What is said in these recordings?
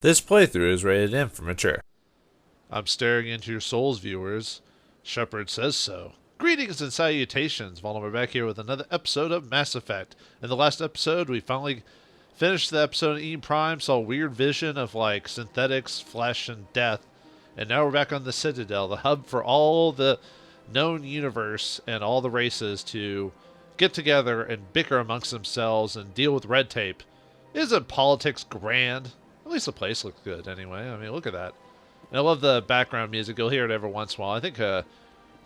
This playthrough is rated M for mature. I'm staring into your souls, viewers. Shepard says so. Greetings and salutations. Vauldemare back here with another episode of Mass Effect. In the last episode, we finally finished the episode of E Prime, saw a weird vision of like synthetics, flesh, and death. And now we're back on the Citadel, the hub for all the known universe and all the races to get together and bicker amongst themselves and deal with red tape. Isn't politics grand? At least the place looks good anyway. I mean, look at that. And I love the background music. You'll hear it every once in a while. I think the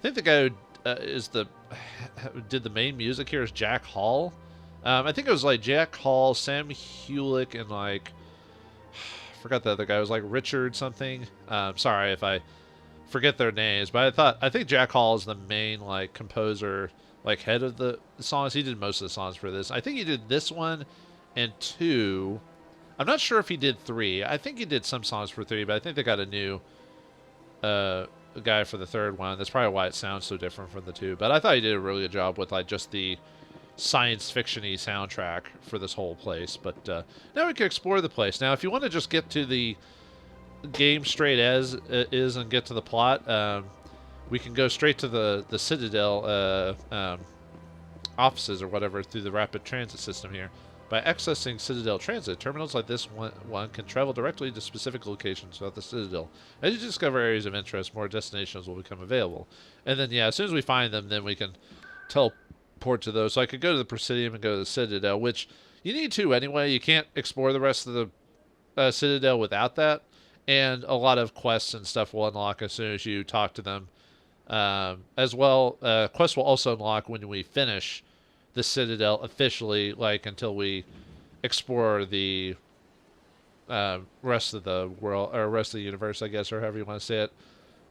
guy who did the main music here is Jack Hall. I think it was like Jack Hall, Sam Hewlick, and like I forgot the other guy. It was like Richard something. Sorry if I forget their names, but I think Jack Hall is the main like composer, like head of the songs. He did most of the songs for this. I think he did this one and 2. I'm not sure if he did 3. I think he did some songs for 3, but I think they got a new guy for the 3rd one. That's probably why it sounds so different from the 2. But I thought he did a really good job with like just the science fiction-y soundtrack for this whole place. But now we can explore the place. Now, if you want to just get to the game straight as is and get to the plot, we can go straight to the Citadel offices or whatever through the rapid transit system here. By accessing Citadel Transit, terminals like this one can travel directly to specific locations throughout the Citadel. As you discover areas of interest, more destinations will become available. And then, yeah, as soon as we find them, then we can teleport to those. So I could go to the Presidium and go to the Citadel, which you need to anyway. You can't explore the rest of the Citadel without that. And a lot of quests and stuff will unlock as soon as you talk to them. As well, quests will also unlock when we finish the Citadel officially, like until we explore the rest of the world or rest of the universe, I guess, or however you want to say it.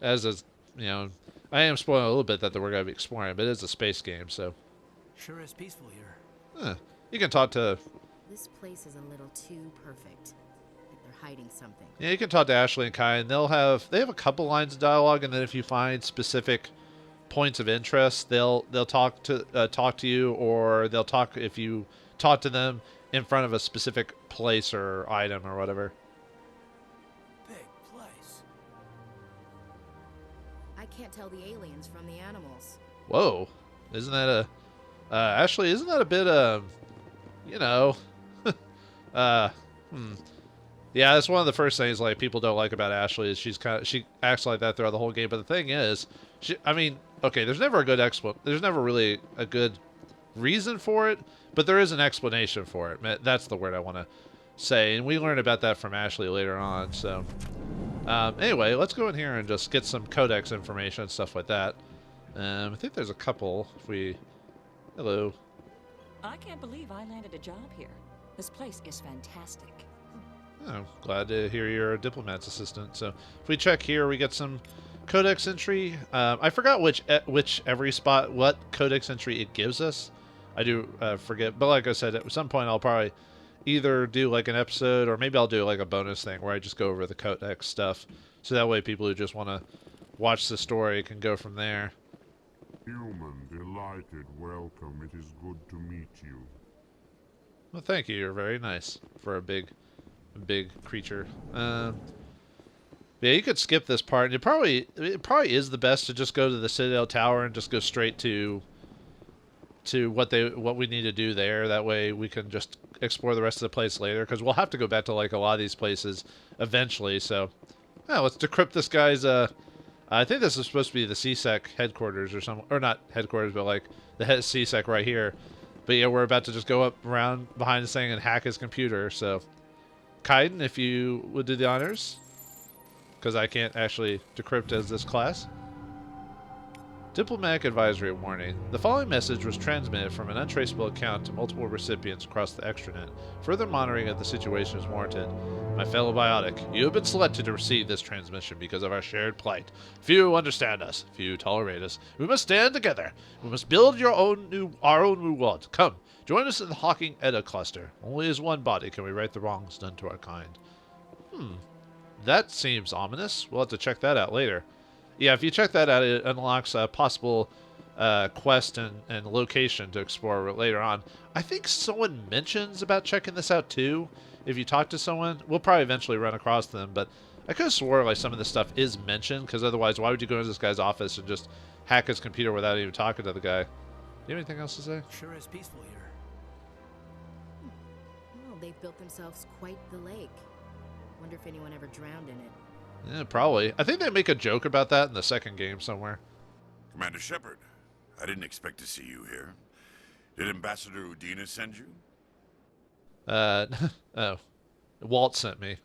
As is, you know, I am spoiling a little bit that we're going to be exploring, but it is a space game, so. Sure is peaceful here. You can talk to. This place is a little too perfect. Like they're hiding something. Yeah, you can talk to Ashley and Kai, and they have a couple lines of dialogue, and then if you find specific points of interest, they'll talk to you, or they'll talk if you talk to them in front of a specific place or item or whatever. Big place. I can't tell the aliens from the animals. Whoa, isn't that a Ashley? Isn't that a bit you know, yeah, that's one of the first things like people don't like about Ashley is she acts like that throughout the whole game. But the thing is, okay, there's never really a good reason for it, but there is an explanation for it. That's the word I want to say, and we learn about that from Ashley later on. So, anyway, let's go in here and just get some codex information and stuff like that. I think there's a couple. Hello. I can't believe I landed a job here. This place is fantastic. Oh, glad to hear you're a diplomat's assistant. So if we check here, we get some codex entry. I forgot which every spot, what codex entry it gives us. I do forget. But like I said, at some point I'll probably either do like an episode or maybe I'll do like a bonus thing where I just go over the codex stuff. So that way people who just want to watch the story can go from there. Human, delighted, welcome. It is good to meet you. Well, thank you. You're very nice for a big creature. Yeah, you could skip this part. It probably is the best to just go to the Citadel Tower and just go straight to what we need to do there. That way we can just explore the rest of the place later, because we'll have to go back to like a lot of these places eventually. So, yeah, let's decrypt this guy's. I think this is supposed to be the CSEC headquarters or something, or not headquarters, but like the head CSEC right here. But yeah, we're about to just go up around behind this thing and hack his computer. So, Kaiden, if you would do the honors, because I can't actually decrypt as this class. Diplomatic advisory warning. The following message was transmitted from an untraceable account to multiple recipients across the extranet. Further monitoring of the situation is warranted. My fellow biotic, you have been selected to receive this transmission because of our shared plight. Few understand us, few tolerate us. We must stand together. We must build our own new world. Come, join us in the Hawking Edda cluster. Only as one body can we right the wrongs done to our kind. That seems ominous. We'll have to check that out later. Yeah, if you check that out, it unlocks a possible quest and location to explore later on. I think someone mentions about checking this out too if you talk to someone, we'll probably eventually run across them, but I could have swore like some of this stuff is mentioned, because otherwise why would you go into this guy's office and just hack his computer without even talking to the guy? Do you have anything else to say? Sure is peaceful here. Well, they've built themselves quite the lake. Wonder if anyone ever drowned in it. Yeah, probably. I think they make a joke about that in the second game somewhere. Commander Shepard, I didn't expect to see you here. Did Ambassador Udina send you? Oh. Walt sent me.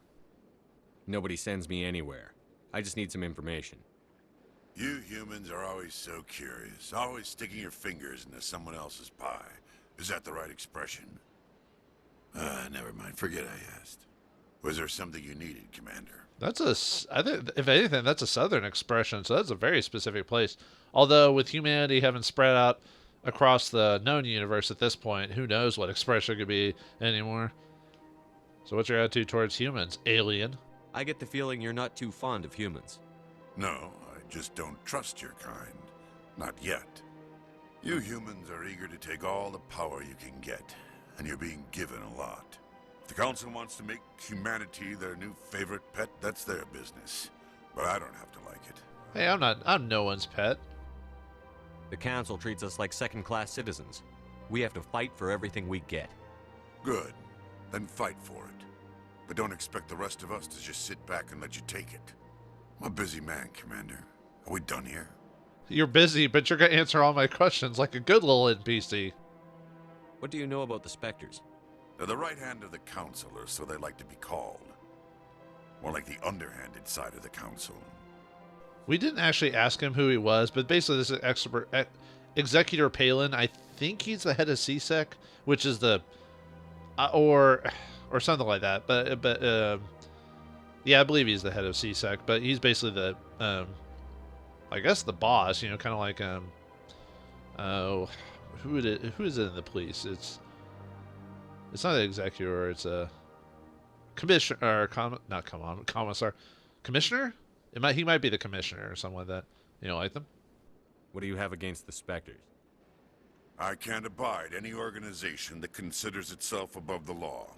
Nobody sends me anywhere. I just need some information. You humans are always so curious, always sticking your fingers into someone else's pie. Is that the right expression? Never mind. Forget I asked. Was there something you needed, Commander? I think, if anything, that's a southern expression, so that's a very specific place. Although, with humanity having spread out across the known universe at this point, who knows what expression could be anymore. So what's your attitude towards humans, alien? I get the feeling you're not too fond of humans. No, I just don't trust your kind. Not yet. You humans are eager to take all the power you can get, and you're being given a lot. If the Council wants to make humanity their new favorite pet, that's their business. But I don't have to like it. Hey, I'm no one's pet. The Council treats us like second-class citizens. We have to fight for everything we get. Good. Then fight for it. But don't expect the rest of us to just sit back and let you take it. I'm a busy man, Commander. Are we done here? You're busy, but you're going to answer all my questions like a good little NPC. What do you know about the Spectres? They're the right hand of the Council, or so they like to be called. More like the underhanded side of the Council. We didn't actually ask him who he was, but basically this is Executor Palin. I think he's the head of CSEC, which is the... or something like that. But yeah, I believe he's the head of CSEC, but he's basically the... I guess the boss, you know, kind of like... who is it in the police? It's not an executor, it's a commissioner, or commissar. Commissioner? He might be the commissioner or something like that. You know, like them? What do you have against the Spectres? I can't abide any organization that considers itself above the law.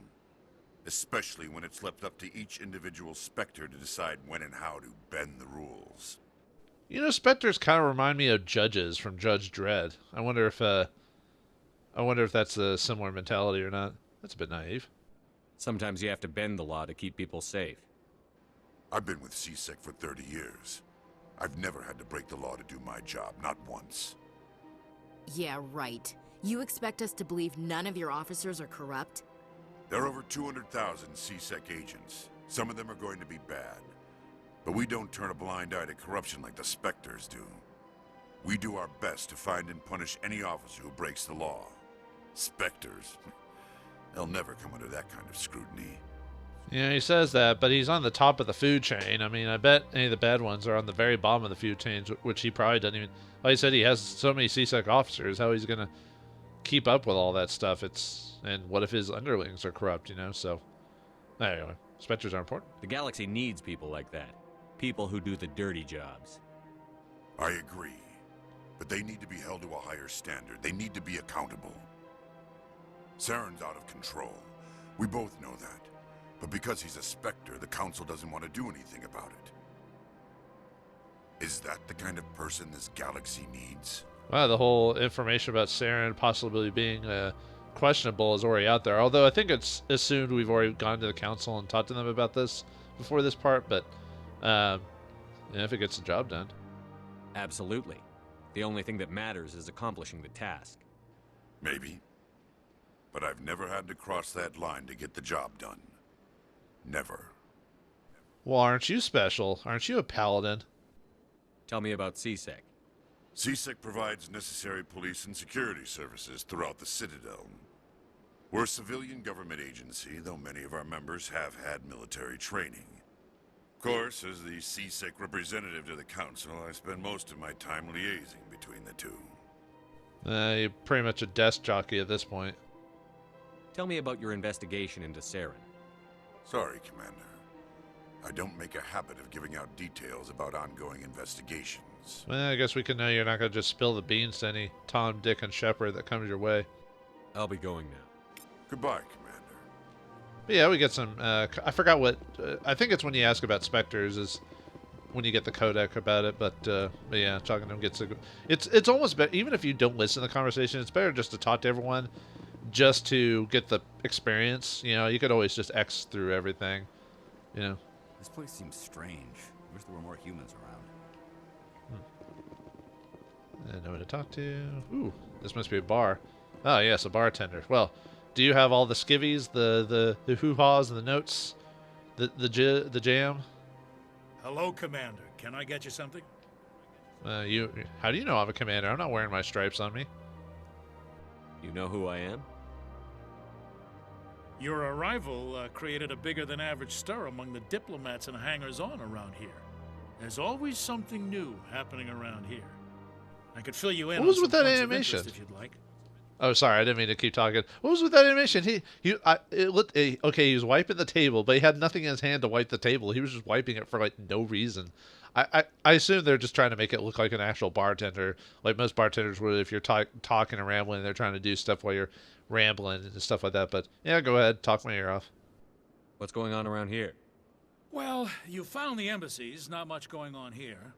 Especially when it's left up to each individual Spectre to decide when and how to bend the rules. You know, Spectres kind of remind me of judges from Judge Dredd. I wonder if that's a similar mentality or not. That's a bit naive. Sometimes you have to bend the law to keep people safe. I've been with CSEC for 30 years. I've never had to break the law to do my job, not once. Yeah, right. You expect us to believe none of your officers are corrupt? There are over 200,000 CSEC agents. Some of them are going to be bad. But we don't turn a blind eye to corruption like the Spectres do. We do our best to find and punish any officer who breaks the law. Spectres. They'll never come under that kind of scrutiny. Yeah, he says that, but he's on the top of the food chain. I mean, I bet any of the bad ones are on the very bottom of the food chain, which he probably doesn't even... Like I said, he has so many CSEC officers. How he's going to keep up with all that stuff? And what if his underlings are corrupt, you know? So, anyway, Spectres are important. The galaxy needs people like that. People who do the dirty jobs. I agree. But they need to be held to a higher standard. They need to be accountable. Saren's out of control. We both know that. But because he's a Spectre, the Council doesn't want to do anything about it. Is that the kind of person this galaxy needs? Well, the whole information about Saren possibly being questionable is already out there. Although I think it's assumed we've already gone to the Council and talked to them about this before this part. But if it gets the job done. Absolutely. The only thing that matters is accomplishing the task. Maybe. But I've never had to cross that line to get the job done. Never. Well, aren't you special? Aren't you a paladin? Tell me about CSEC. CSEC provides necessary police and security services throughout the Citadel. We're a civilian government agency, though many of our members have had military training. Of course, as the CSEC representative to the Council, I spend most of my time liaising between the two. You're pretty much a desk jockey at this point. Tell me about your investigation into Saren. Sorry, Commander. I don't make a habit of giving out details about ongoing investigations. Well, I guess we can know you're not going to just spill the beans to any Tom, Dick, and Shepard that comes your way. I'll be going now. Goodbye, Commander. But yeah, we get some. I forgot what. I think it's when you ask about specters is when you get the codec about it. But yeah, talking to him gets a. It's almost better, even if you don't listen to the conversation. It's better just to talk to everyone, just to get the experience. You know, you could always just X through everything. You know. This place seems strange. I wish there were more humans around. I know who to talk to. Ooh, this must be a bar. Oh yes, a bartender. Well. Do you have all the skivvies, the hoo-haws, and the notes, the jam? Hello, Commander. Can I get you something? How do you know I'm a commander? I'm not wearing my stripes on me. You know who I am? Your arrival created a bigger-than-average stir among the diplomats and hangers-on around here. There's always something new happening around here. I could fill you in. What was on with some that points of animation? interest if you'd like. Oh, sorry, I didn't mean to keep talking. What was with that animation? Okay, he was wiping the table, but he had nothing in his hand to wipe the table. He was just wiping it for like no reason. I assume they're just trying to make it look like an actual bartender, like most bartenders would if you're talking and rambling. They're trying to do stuff while you're rambling and stuff like that. But yeah, go ahead, talk my ear off. What's going on around here? Well, you found the embassies. Not much going on here.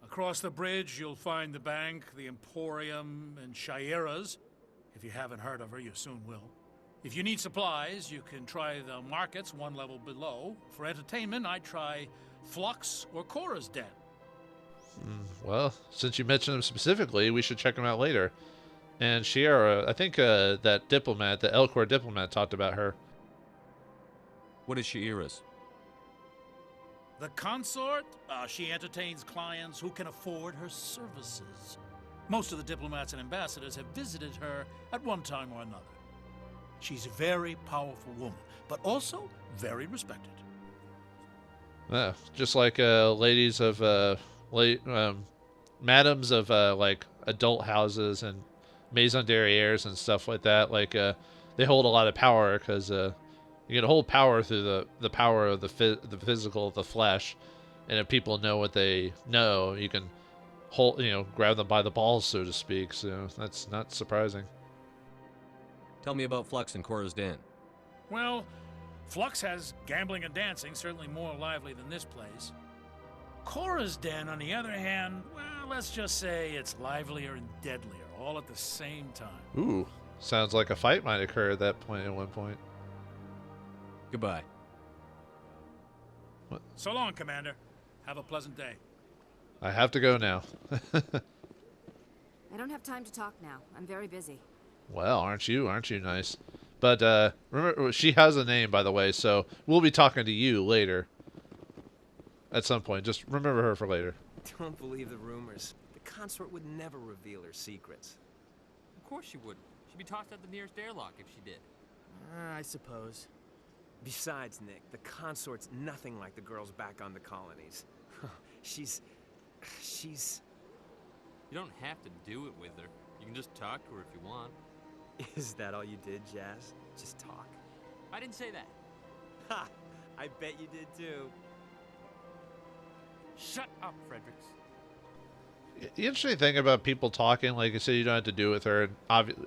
Across the bridge, you'll find the bank, the Emporium, and Shaira's. If you haven't heard of her, you soon will. If you need supplies, you can try the markets one level below. For entertainment, I'd try Flux or Cora's Den. Well, since you mentioned them specifically, we should check them out later. And Shiera, I think that diplomat, the Elcor diplomat, talked about her. What is Shiera's? The consort, she entertains clients who can afford her services. Most of the diplomats and ambassadors have visited her at one time or another. She's a very powerful woman, but also very respected. Yeah, just like ladies of, madams of like adult houses and maison derrières and stuff like that. Like they hold a lot of power because you can hold power through the power of the physical of the flesh, and if people know what they know, you can grab them by the balls, so to speak. So that's not surprising. Tell me about Flux and Cora's Den. Well, Flux has gambling and dancing, certainly more lively than this place. Cora's Den, on the other hand, well, let's just say it's livelier and deadlier, all at the same time. Ooh, sounds like a fight might occur at that point. At one point. Goodbye. What? So long, Commander. Have a pleasant day. I have to go now. I don't have time to talk now. I'm very busy. Well, aren't you nice? But remember, she has a name, by the way, so we'll be talking to you later. At some point. Just remember her for later. Don't believe the rumors. The consort would never reveal her secrets. Of course she wouldn't. She'd be tossed at the nearest airlock if she did. I suppose. Besides, Nick, the consort's nothing like the girls back on the colonies. She's... You don't have to do it with her. You can just talk to her if you want. Is that all you did, Jazz? Just talk? I didn't say that. Ha! I bet you did too. Shut up, Fredericks. The interesting thing about people talking, like I said, you don't have to do it with her,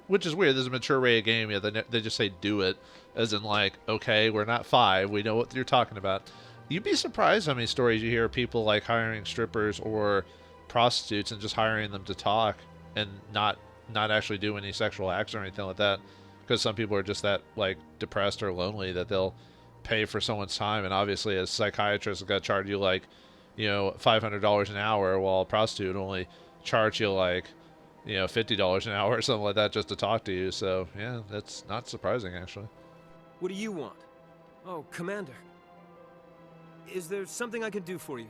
which is weird. This is a mature rated game. Yeah, they just say do it, as in like, okay, we're not 5. We know what you're talking about. You'd be surprised how many stories you hear of people like hiring strippers or prostitutes and just hiring them to talk and not actually do any sexual acts or anything like that. Because some people are just that like depressed or lonely that they'll pay for someone's time. And obviously, as psychiatrists, got to charge you like, $500 an hour, while a prostitute only charge you like, $50 an hour or something like that just to talk to you. So yeah, that's not surprising actually. What do you want? Oh, Commander. Is there something I can do for you?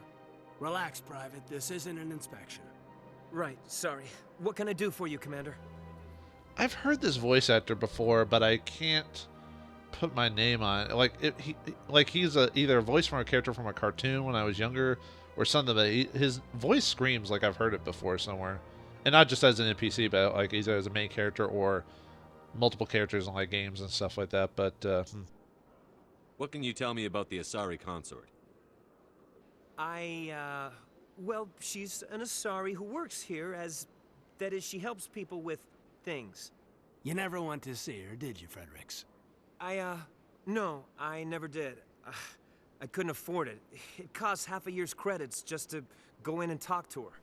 Relax, Private. This isn't an inspection. Right, sorry. What can I do for you, Commander? I've heard this voice actor before, but I can't put my name on it. He's either a voice from a character from a cartoon when I was younger or something, but his voice screams like I've heard it before somewhere. And not just as an NPC, but like either as a main character or multiple characters in like games and stuff like that. But what can you tell me about the Asari consort? Well, she's an Asari who works here that is, she helps people with things. You never went to see her, did you, Fredericks? No, I never did. I couldn't afford it. It costs half a year's credits just to go in and talk to her.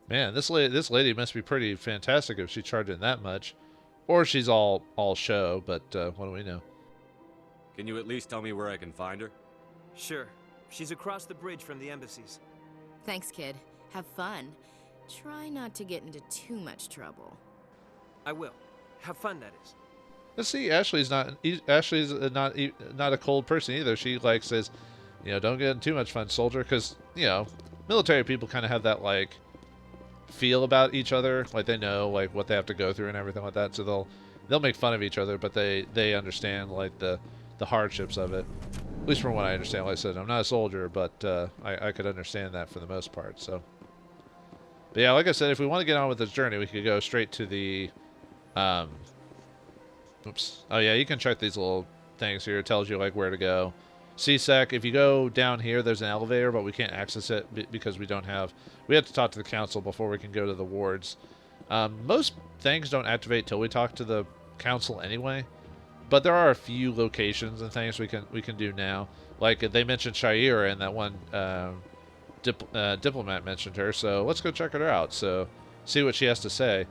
Man, this lady must be pretty fantastic if she's charging that much. Or she's all show, but what do we know? Can you at least tell me where I can find her? Sure. She's across the bridge from the embassies. Thanks, kid. Have fun. Try not to get into too much trouble. I will. Have fun, that is. Let's see, Ashley's not a cold person either. She like says, you know, don't get in too much fun, soldier, because you know, military people kind of have that like feel about each other, like they know like what they have to go through and everything like that. So they'll make fun of each other, but they understand like the hardships of it. At least from what I understand. Like I said, I'm not a soldier, but I could understand that for the most part. So, but yeah, like I said, if we want to get on with this journey, we could go straight to the oops. Oh yeah, you can check these little things here. It tells you like where to go. CSEC, if you go down here, there's an elevator, but we can't access it because we have to talk to the council before we can go to the wards. Most things don't activate till we talk to the council anyway, but there are a few locations and things we can do now. Like they mentioned Shayera, and that one diplomat mentioned her, so let's go check her out. So see what she has to say.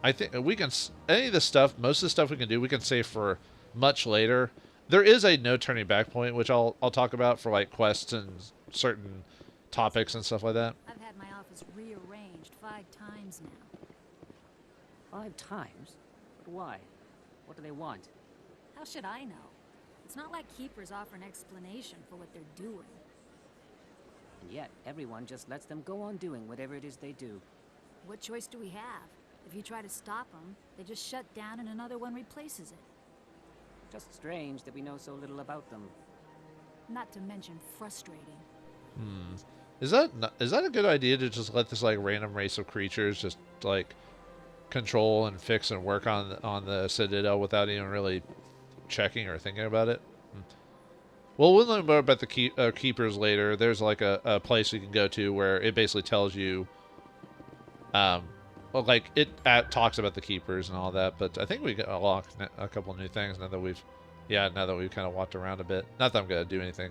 I think we can, any of the stuff, most of the stuff we can do, we can save for much later. There is a no turning back point, which I'll talk about for like quests and certain topics and stuff like that. I've had my office rearranged 5 times now. 5 times? But why? What do they want? How should I know? It's not like Keepers offer an explanation for what they're doing. And yet, everyone just lets them go on doing whatever it is they do. What choice do we have? If you try to stop them, they just shut down and another one replaces it. Just strange that we know so little about them. Not to mention frustrating. Is that a good idea to just let this like random race of creatures just like control and fix and work on the Citadel without even really checking or thinking about it? Well, we'll learn more about the keepers later. There's like a place you can go to where it basically tells you, well, like it talks about the keepers and all that. But I think we got a couple new things now that we've kind of walked around a bit. Not that I'm gonna do anything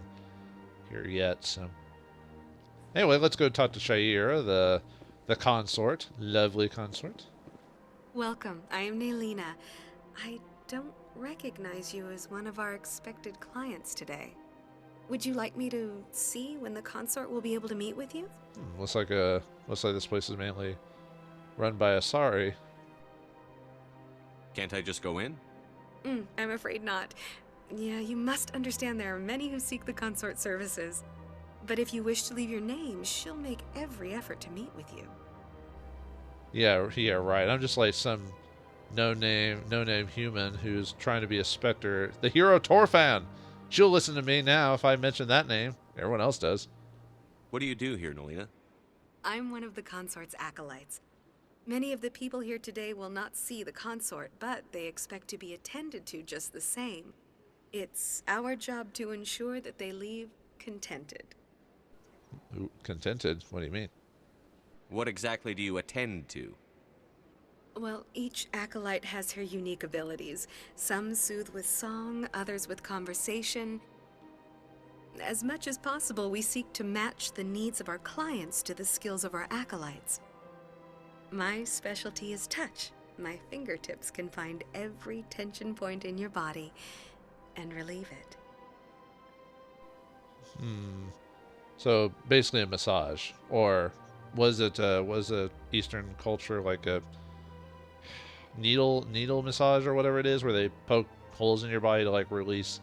here yet. So anyway, let's go talk to Shayera, the consort, lovely consort. Welcome. I am Nelina. I don't recognize you as one of our expected clients today. Would you like me to see when the consort will be able to meet with you? Looks like this place is mainly run by Asari. Can't I just go in? I'm afraid not. Yeah, you must understand there are many who seek the consort services. But if you wish to leave your name, she'll make every effort to meet with you. Yeah, right. I'm just like some no-name human who's trying to be a Spectre. The hero Torfan! She'll listen to me now if I mention that name. Everyone else does. What do you do here, Nelina? I'm one of the consort's acolytes. Many of the people here today will not see the consort, but they expect to be attended to just the same. It's our job to ensure that they leave contented. Ooh, contented? What do you mean? What exactly do you attend to? Well, each acolyte has her unique abilities. Some soothe with song, others with conversation. As much as possible, we seek to match the needs of our clients to the skills of our acolytes. My specialty is touch. My fingertips can find every tension point in your body and relieve it. So basically a massage, or was it Eastern culture like a needle massage or whatever it is, where they poke holes in your body to like release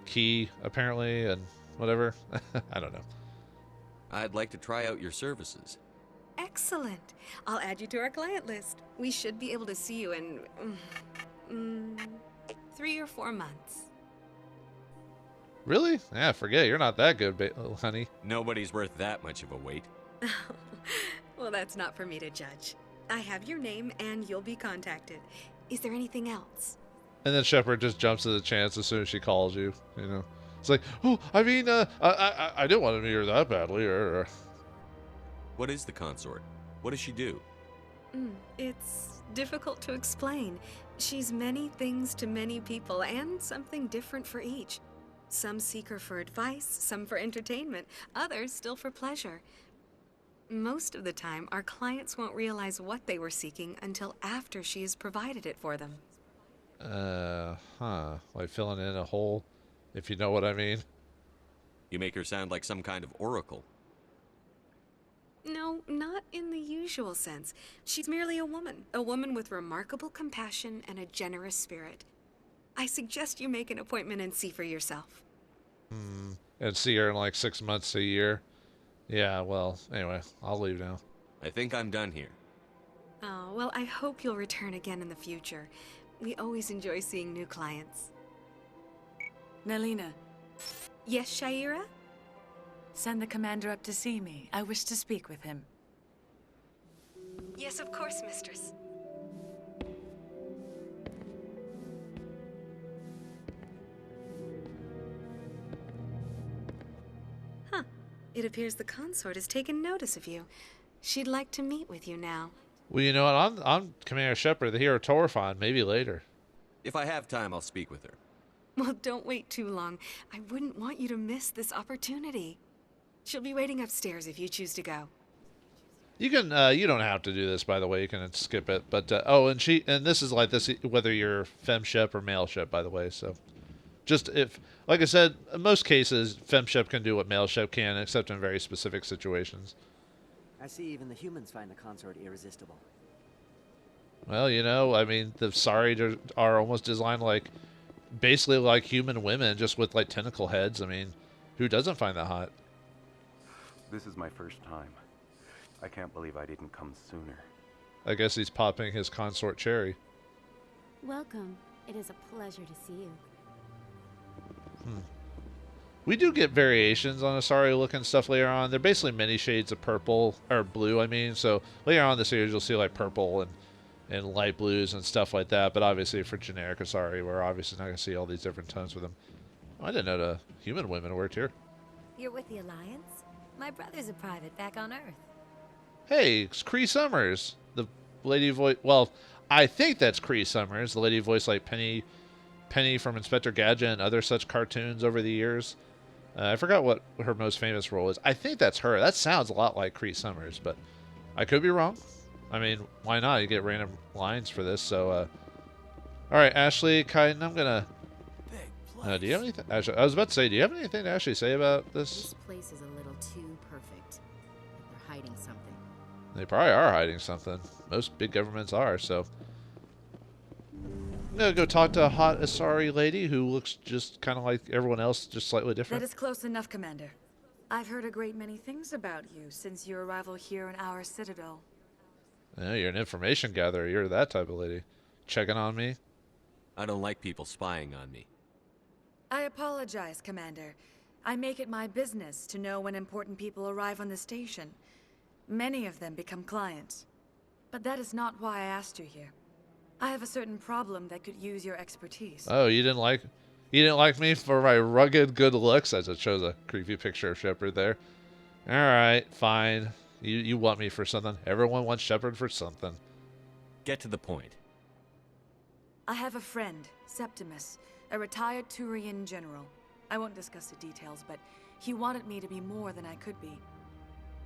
ki apparently and whatever? I don't know. I'd like to try out your services. Excellent. I'll add you to our client list. We should be able to see you in 3 or 4 months. Really? Yeah, forget it. You're not that good, honey. Nobody's worth that much of a wait. Well, that's not for me to judge. I have your name and you'll be contacted. Is there anything else? And then Shepard just jumps at the chance as soon as she calls you. You know, it's like, oh, I mean, I didn't want to meet her that badly. Or What is the consort? What does she do? It's difficult to explain. She's many things to many people, and something different for each. Some seek her for advice, some for entertainment, others still for pleasure. Most of the time, our clients won't realize what they were seeking until after she has provided it for them. Like filling in a hole, if you know what I mean. You make her sound like some kind of oracle. No, not in the usual sense. She's merely a woman with remarkable compassion and a generous spirit. I suggest you make an appointment and see for yourself. And see her in like 6 months, a year. Yeah, well, anyway, I'll leave now. I think I'm done here. Oh, well, I hope you'll return again in the future. We always enjoy seeing new clients. Nalina. Yes, Shaira? Send the commander up to see me. I wish to speak with him. Yes, of course, mistress. Huh. It appears the consort has taken notice of you. She'd like to meet with you now. Well, you know what? I'm Commander Shepard, the hero Torfon. Maybe later. If I have time, I'll speak with her. Well, don't wait too long. I wouldn't want you to miss this opportunity. She'll be waiting upstairs if you choose to go. You can, you don't have to do this, by the way. You can skip it. But, and this is like this, whether you're femshep or maleshep, by the way. So, just if, like I said, in most cases, femshep can do what maleshep can, except in very specific situations. I see even the humans find the consort irresistible. Well, you know, I mean, the Sari are almost designed like, basically like human women, just with like tentacle heads. I mean, who doesn't find that hot? This is my first time. I can't believe I didn't come sooner. I guess he's popping his consort cherry. Welcome. It is a pleasure to see you. We do get variations on Asari looking stuff later on. They're basically many shades of purple, or blue, I mean. So later on in the series, you'll see like purple and light blues and stuff like that. But obviously for generic Asari, we're obviously not going to see all these different tones with them. Oh, I didn't know the human women worked here. You're with the Alliance? My brother's a private back on Earth. Hey, it's Cree Summers, the lady voice. Well, I think that's Cree Summers, the lady voiced like Penny from Inspector Gadget and other such cartoons over the years. I forgot what her most famous role is. I think that's her. That sounds a lot like Cree Summers, but I could be wrong. I mean, why not? You get random lines for this. So, all right, Ashley, Kaiden, I'm gonna. Do you have anything? Actually, I was about to say, do you have anything to actually say about this? This place is a little too perfect. Like they're hiding something. They probably are hiding something. Most big governments are, so. I'm gonna go talk to a hot Asari lady who looks just kind of like everyone else, just slightly different. That is close enough, Commander. I've heard a great many things about you since your arrival here in our Citadel. Yeah, you're an information gatherer. You're that type of lady. Checking on me? I don't like people spying on me. I apologize, Commander. I make it my business to know when important people arrive on the station. Many of them become clients. But that is not why I asked you here. I have a certain problem that could use your expertise. Oh, you didn't like me for my rugged good looks, as it shows a creepy picture of Shepard there. All right, fine. You want me for something. Everyone wants Shepard for something. Get to the point. I have a friend, Septimus, a retired Turian general. I won't discuss the details, but he wanted me to be more than I could be.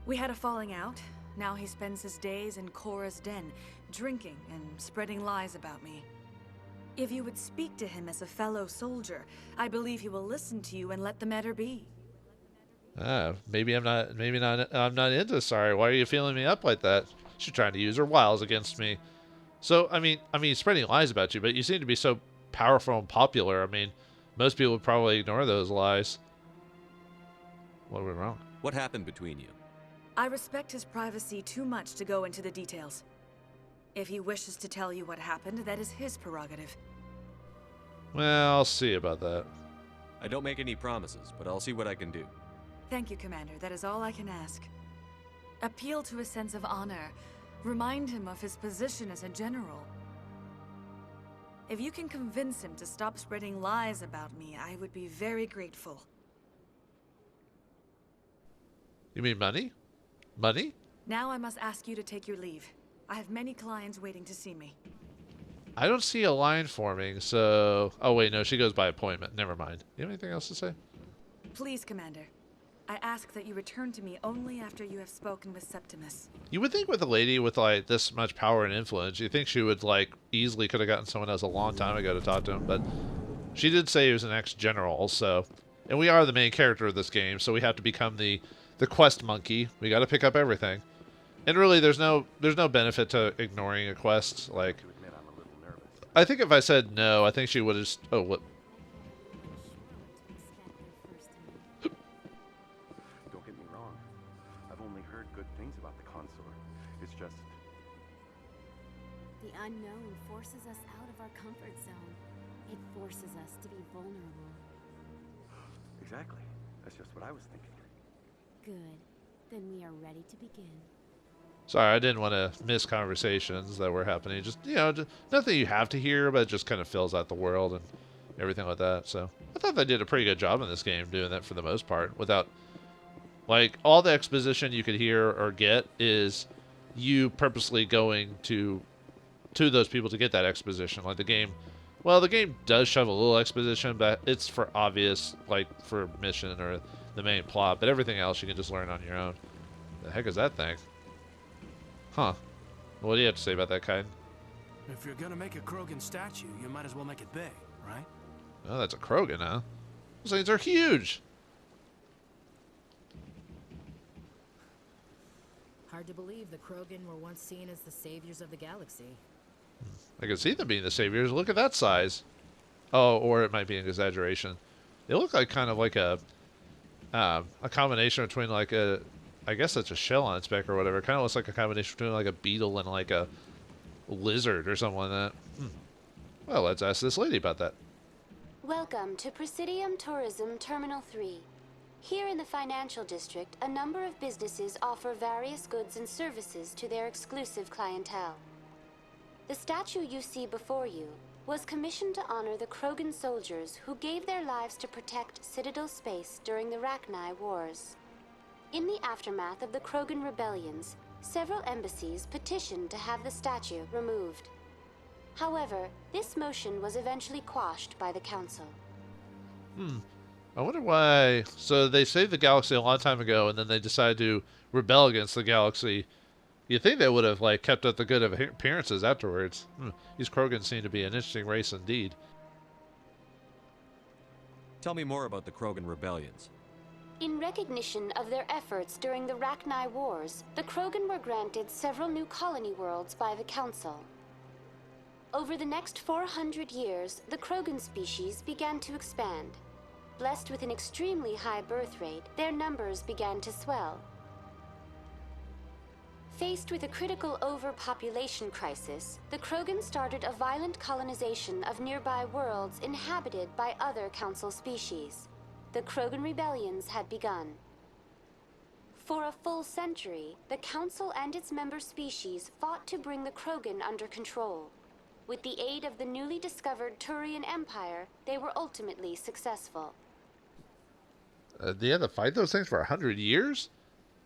We had a falling out. Now he spends his days in Korra's den, drinking and spreading lies about me. If you would speak to him as a fellow soldier, I believe he will listen to you and let the matter be. Maybe I'm not into Sorry. Why are you feeling me up like that? She's trying to use her wiles against me. So, I mean, spreading lies about you, but you seem to be so powerful and popular. I mean, most people would probably ignore those lies. What went wrong? What happened between you? I respect his privacy too much to go into the details. If he wishes to tell you what happened, that is his prerogative. Well, I'll see about that. I don't make any promises, but I'll see what I can do. Thank you, Commander. That is all I can ask. Appeal to his sense of honor. Remind him of his position as a general. If you can convince him to stop spreading lies about me, I would be very grateful. You mean money? Money? Now I must ask you to take your leave. I have many clients waiting to see me. I don't see a line forming, so... Oh, wait, no, she goes by appointment. Never mind. You have anything else to say? Please, Commander. I ask that you return to me only after you have spoken with Septimus. You would think with a lady with, like, this much power and influence, you think she would, like, easily could have gotten someone else a long time ago to talk to him, but she did say he was an ex-general, so... And we are the main character of this game, so we have to become the quest monkey. We got to pick up everything. And really, there's no benefit to ignoring a quest. Like, I think if I said no, I think she would have. Oh, what? Don't get me wrong. I've only heard good things about the consort. It's just The unknown forces us out of our comfort zone. It forces us to be vulnerable. exactly. That's just what I was thinking. Good. Then we are ready to begin. Sorry, I didn't want to miss conversations that were happening. Just, you know, just nothing you have to hear, but it just kind of fills out the world and everything like that. So I thought they did a pretty good job in this game doing that for the most part. Without, like, all the exposition you could hear or get is you purposely going to those people to get that exposition. Like the game, well, the game does shove a little exposition, but it's for obvious, like for mission or the main plot. But everything else you can just learn on your own. The heck is that thing? Huh. What do you have to say about that, kind? If you're gonna make a Krogan statue, you might as well make it big, right? Oh, that's a Krogan, huh? Those things are huge. Hard to believe the Krogan were once seen as the saviors of the galaxy. I can see them being the saviors. Look at that size. Oh, or it might be an exaggeration. They look like kind of like a combination between like a, I guess that's a shell on its back or whatever. It kind of looks like a combination between like a beetle and like a lizard or something like that. Well, let's ask this lady about that. Welcome to Presidium Tourism Terminal 3. Here in the financial district, a number of businesses offer various goods and services to their exclusive clientele. The statue you see before you was commissioned to honor the Krogan soldiers who gave their lives to protect Citadel space during the Rachni Wars. In the aftermath of the Krogan Rebellions, several embassies petitioned to have the statue removed. However, this motion was eventually quashed by the Council. I wonder why. So they saved the galaxy a long time ago, and then they decided to rebel against the galaxy. You'd think they would have like kept up the good appearances afterwards. These Krogan seem to be an interesting race indeed. Tell me more about the Krogan Rebellions. In recognition of their efforts during the Rachni Wars, the Krogan were granted several new colony worlds by the Council. Over the next 400 years, the Krogan species began to expand. Blessed with an extremely high birth rate, their numbers began to swell. Faced with a critical overpopulation crisis, the Krogan started a violent colonization of nearby worlds inhabited by other Council species. The Krogan Rebellions had begun. For a full century, the Council and its member species fought to bring the Krogan under control. With the aid of the newly discovered Turian Empire, they were ultimately successful. They had to fight those things for 100 years?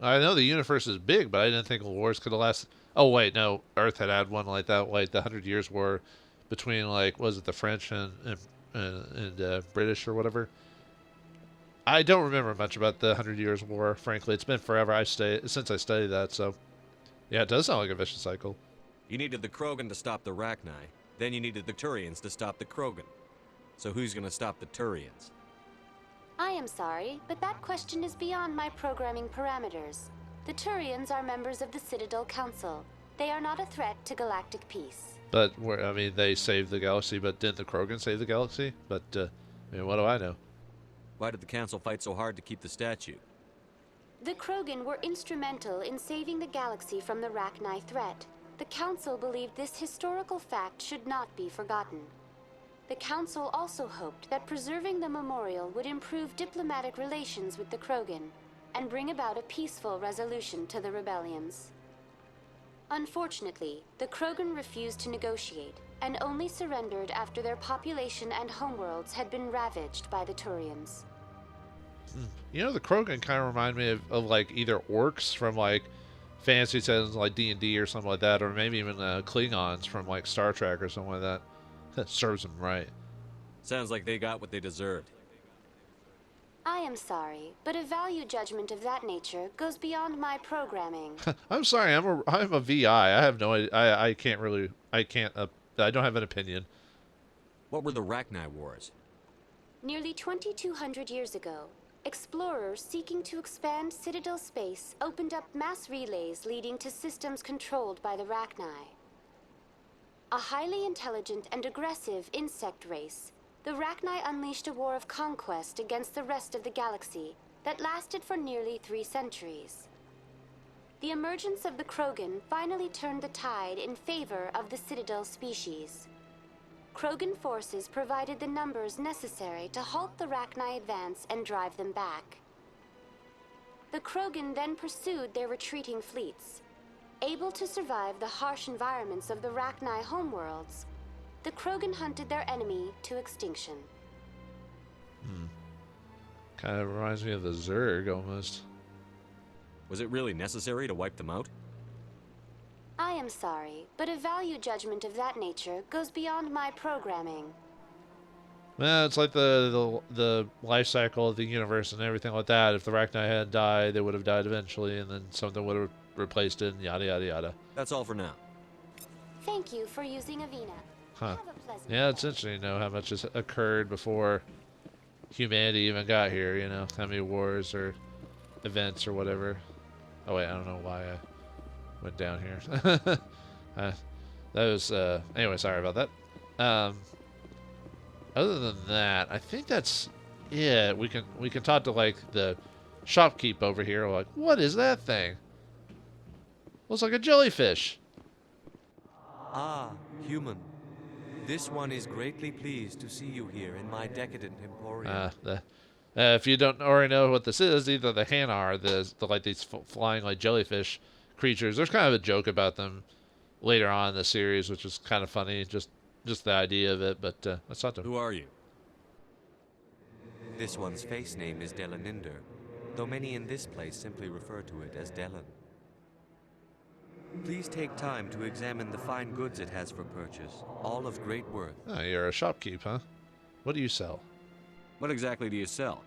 I know the universe is big, but I didn't think wars could have lasted. Oh, wait, no. Earth had one like that, like the 100 Years' War between, like, was it the French and British or whatever? I don't remember much about the 100 Years' War, frankly. It's been forever since I studied that, so... Yeah, it does sound like a vicious cycle. You needed the Krogan to stop the Rachni. Then you needed the Turians to stop the Krogan. So who's going to stop the Turians? I am sorry, but that question is beyond my programming parameters. The Turians are members of the Citadel Council. They are not a threat to galactic peace. But, I mean, they saved the galaxy, but didn't the Krogan save the galaxy? But, I mean, what do I know? Why did the Council fight so hard to keep the statue? The Krogan were instrumental in saving the galaxy from the Rachni threat. The Council believed this historical fact should not be forgotten. The Council also hoped that preserving the memorial would improve diplomatic relations with the Krogan and bring about a peaceful resolution to the rebellions. Unfortunately, the Krogan refused to negotiate and only surrendered after their population and homeworlds had been ravaged by the Turians. You know, the Krogan kind of remind me of like either orcs from like fancy settings like D&D or something like that, or maybe even Klingons from like Star Trek or something like that. That serves them right. Sounds like they got what they deserved. I am sorry, but a value judgment of that nature goes beyond my programming. I'm sorry, I'm a VI. I have no I don't have an opinion. What were the Rachni Wars? Nearly 2,200 years ago, explorers seeking to expand Citadel space opened up mass relays leading to systems controlled by the Rachni. A highly intelligent and aggressive insect race, the Rachni unleashed a war of conquest against the rest of the galaxy that lasted for nearly 3 centuries. The emergence of the Krogan finally turned the tide in favor of the Citadel species. Krogan forces provided the numbers necessary to halt the Rachni advance and drive them back. The Krogan then pursued their retreating fleets. Able to survive the harsh environments of the Rachni homeworlds, the Krogan hunted their enemy to extinction. Kind of reminds me of the Zerg almost. Was it really necessary to wipe them out? I am sorry, but a value judgment of that nature goes beyond my programming. Well, it's like the life cycle of the universe and everything like that. If the Rachni hadn't died, they would have died eventually, and then something would have replaced it, and yada yada yada. That's all for now. Thank you for using Avina. Huh. Yeah, it's interesting to know how much has occurred before humanity even got here, you know, how many wars or events or whatever. Oh wait, I don't know why I went down here. That was, anyway, sorry about that. Other than that, I think that's it. We can talk to, like, the shopkeep over here, like, what is that thing? Looks like a jellyfish. Ah, human. This one is greatly pleased to see you here in my decadent emporium. If you don't already know what this is, either the Hanar, the like these flying like jellyfish creatures. There's kind of a joke about them later on in the series, which is kind of funny, just the idea of it. But let's talk to him. Who are you? This one's face name is Delaninder, though many in this place simply refer to it as Delan. Please take time to examine the fine goods it has for purchase, all of great worth. Oh, you're a shopkeep, huh? What do you sell? What exactly do you sell?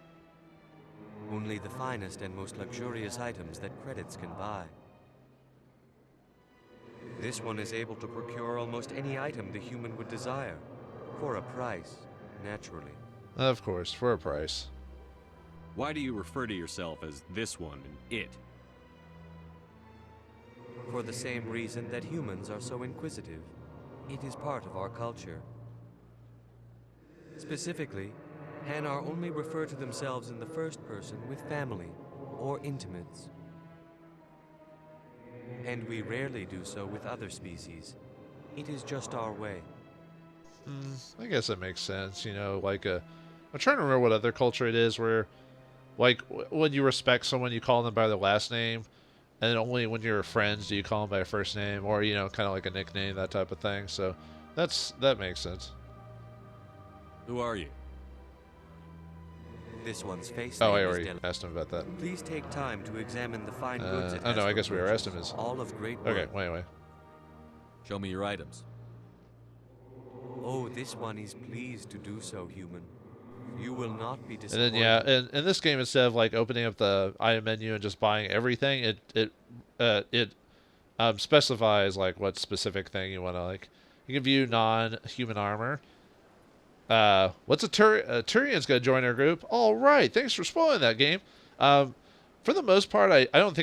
Only the finest and most luxurious items that credits can buy. This one is able to procure almost any item the human would desire, for a price, naturally. Of course, for a price. Why do you refer to yourself as this one and it? For the same reason that humans are so inquisitive. It is part of our culture. Specifically, Hanar only refer to themselves in the first person with family or intimates. And we rarely do so with other species. It is just our way. I guess that makes sense. You know, like I'm trying to remember what other culture it is where, like, when you respect someone, you call them by their last name, and only when you're friends do you call them by a first name, or, you know, kind of like a nickname, that type of thing. So that makes sense. Who are you? This one's face. Oh, I already asked him about that. Please take time to examine the fine goods. Oh no, I guess we were asked him is all of great worth. Okay, wait. Show me your items. Oh, this one is pleased to do so, human. You will not be disappointed. And then yeah, in this game, instead of like opening up the item menu and just buying everything, it specifies like what specific thing you want to like. You can view non-human armor. What's a Turian's gonna join our group? All right, thanks for spoiling that game. For the most part, I don't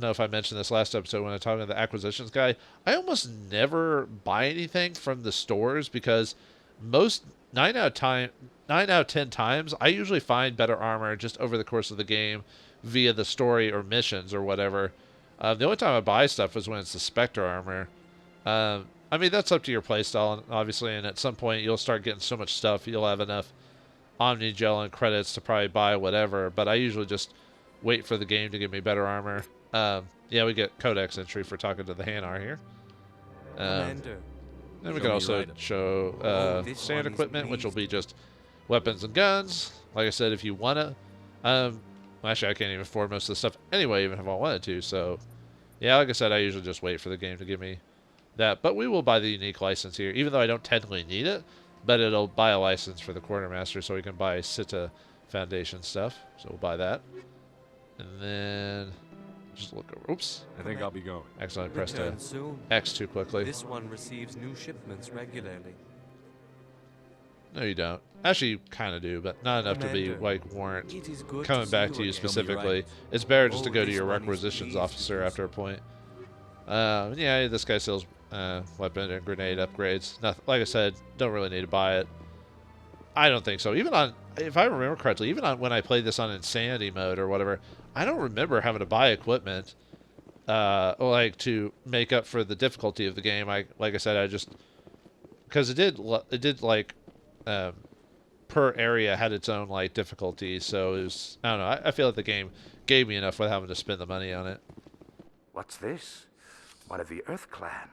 know if I mentioned this last episode when I talked to the acquisitions guy. I almost never buy anything from the stores because 9 out of 10 times I usually find better armor just over the course of the game via the story or missions or whatever. The only time I buy stuff is when it's the Spectre armor. I mean, that's up to your playstyle, obviously, and at some point you'll start getting so much stuff, you'll have enough Omnigel and credits to probably buy whatever, but I usually just wait for the game to give me better armor. Yeah, we get Codex entry for talking to the Hanar here. Then we can also show standard equipment, which will be just weapons and guns. Like I said, if you want to... actually, I can't even afford most of the stuff anyway, even if I wanted to, so... Yeah, like I said, I usually just wait for the game to give me that. But we will buy the unique license here, even though I don't technically need it. But it'll buy a license for the Quartermaster so we can buy Cita Foundation stuff. So we'll buy that. And then just look over. Oops. I think I'll be going. Accidentally pressed Return soon. X too quickly. This one receives new shipments regularly. No, you don't. Actually, you kind of do, but not enough to be, Commander, like, warrant it is good coming to back see to you you again. specifically. Right. It's better just to Oh, go to this your one is requisitions pleased to officer do after a so. point. Yeah, this guy sells weapon and grenade upgrades. Nothing, like I said, don't really need to buy it. I don't think so. Even on, if I remember correctly, even on when I played this on Insanity mode or whatever, I don't remember having to buy equipment, like to make up for the difficulty of the game. Like I said, I just, because it did like, per area had its own like difficulty. So it was, I don't know. I feel like the game gave me enough without having to spend the money on it. What's this? One of the Earth Clan.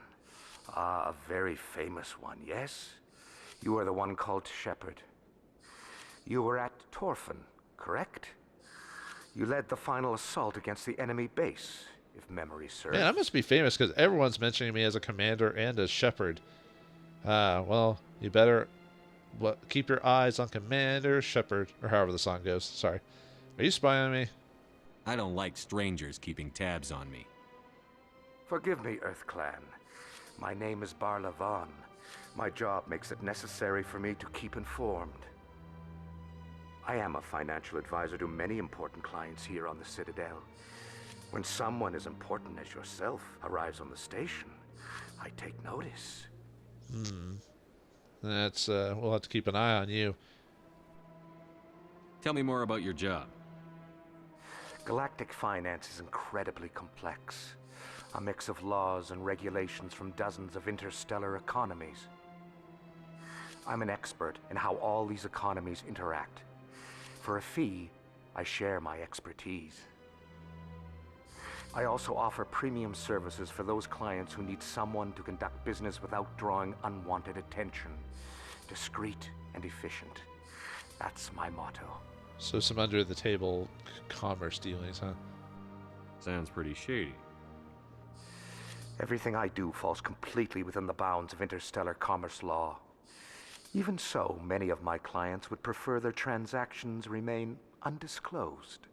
Ah, a very famous one, yes? You are the one called Shepard. You were at Torfan, correct? You led the final assault against the enemy base, if memory serves. Man, I must be famous because everyone's mentioning me as a commander and as Shepard. Well, you better keep your eyes on Commander Shepard, or however the song goes. Sorry. Are you spying on me? I don't like strangers keeping tabs on me. Forgive me, Earth Clan. My name is Barla Vaughn. My job makes it necessary for me to keep informed. I am a financial advisor to many important clients here on the Citadel. When someone as important as yourself arrives on the station, I take notice. That's, we'll have to keep an eye on you. Tell me more about your job. Galactic finance is incredibly complex. A mix of laws and regulations from dozens of interstellar economies. I'm an expert in how all these economies interact. For a fee, I share my expertise. I also offer premium services for those clients who need someone to conduct business without drawing unwanted attention. Discreet and efficient. That's my motto. So some under-the-table commerce dealings, huh? Sounds pretty shady. Everything I do falls completely within the bounds of interstellar commerce law. Even so, many of my clients would prefer their transactions remain undisclosed.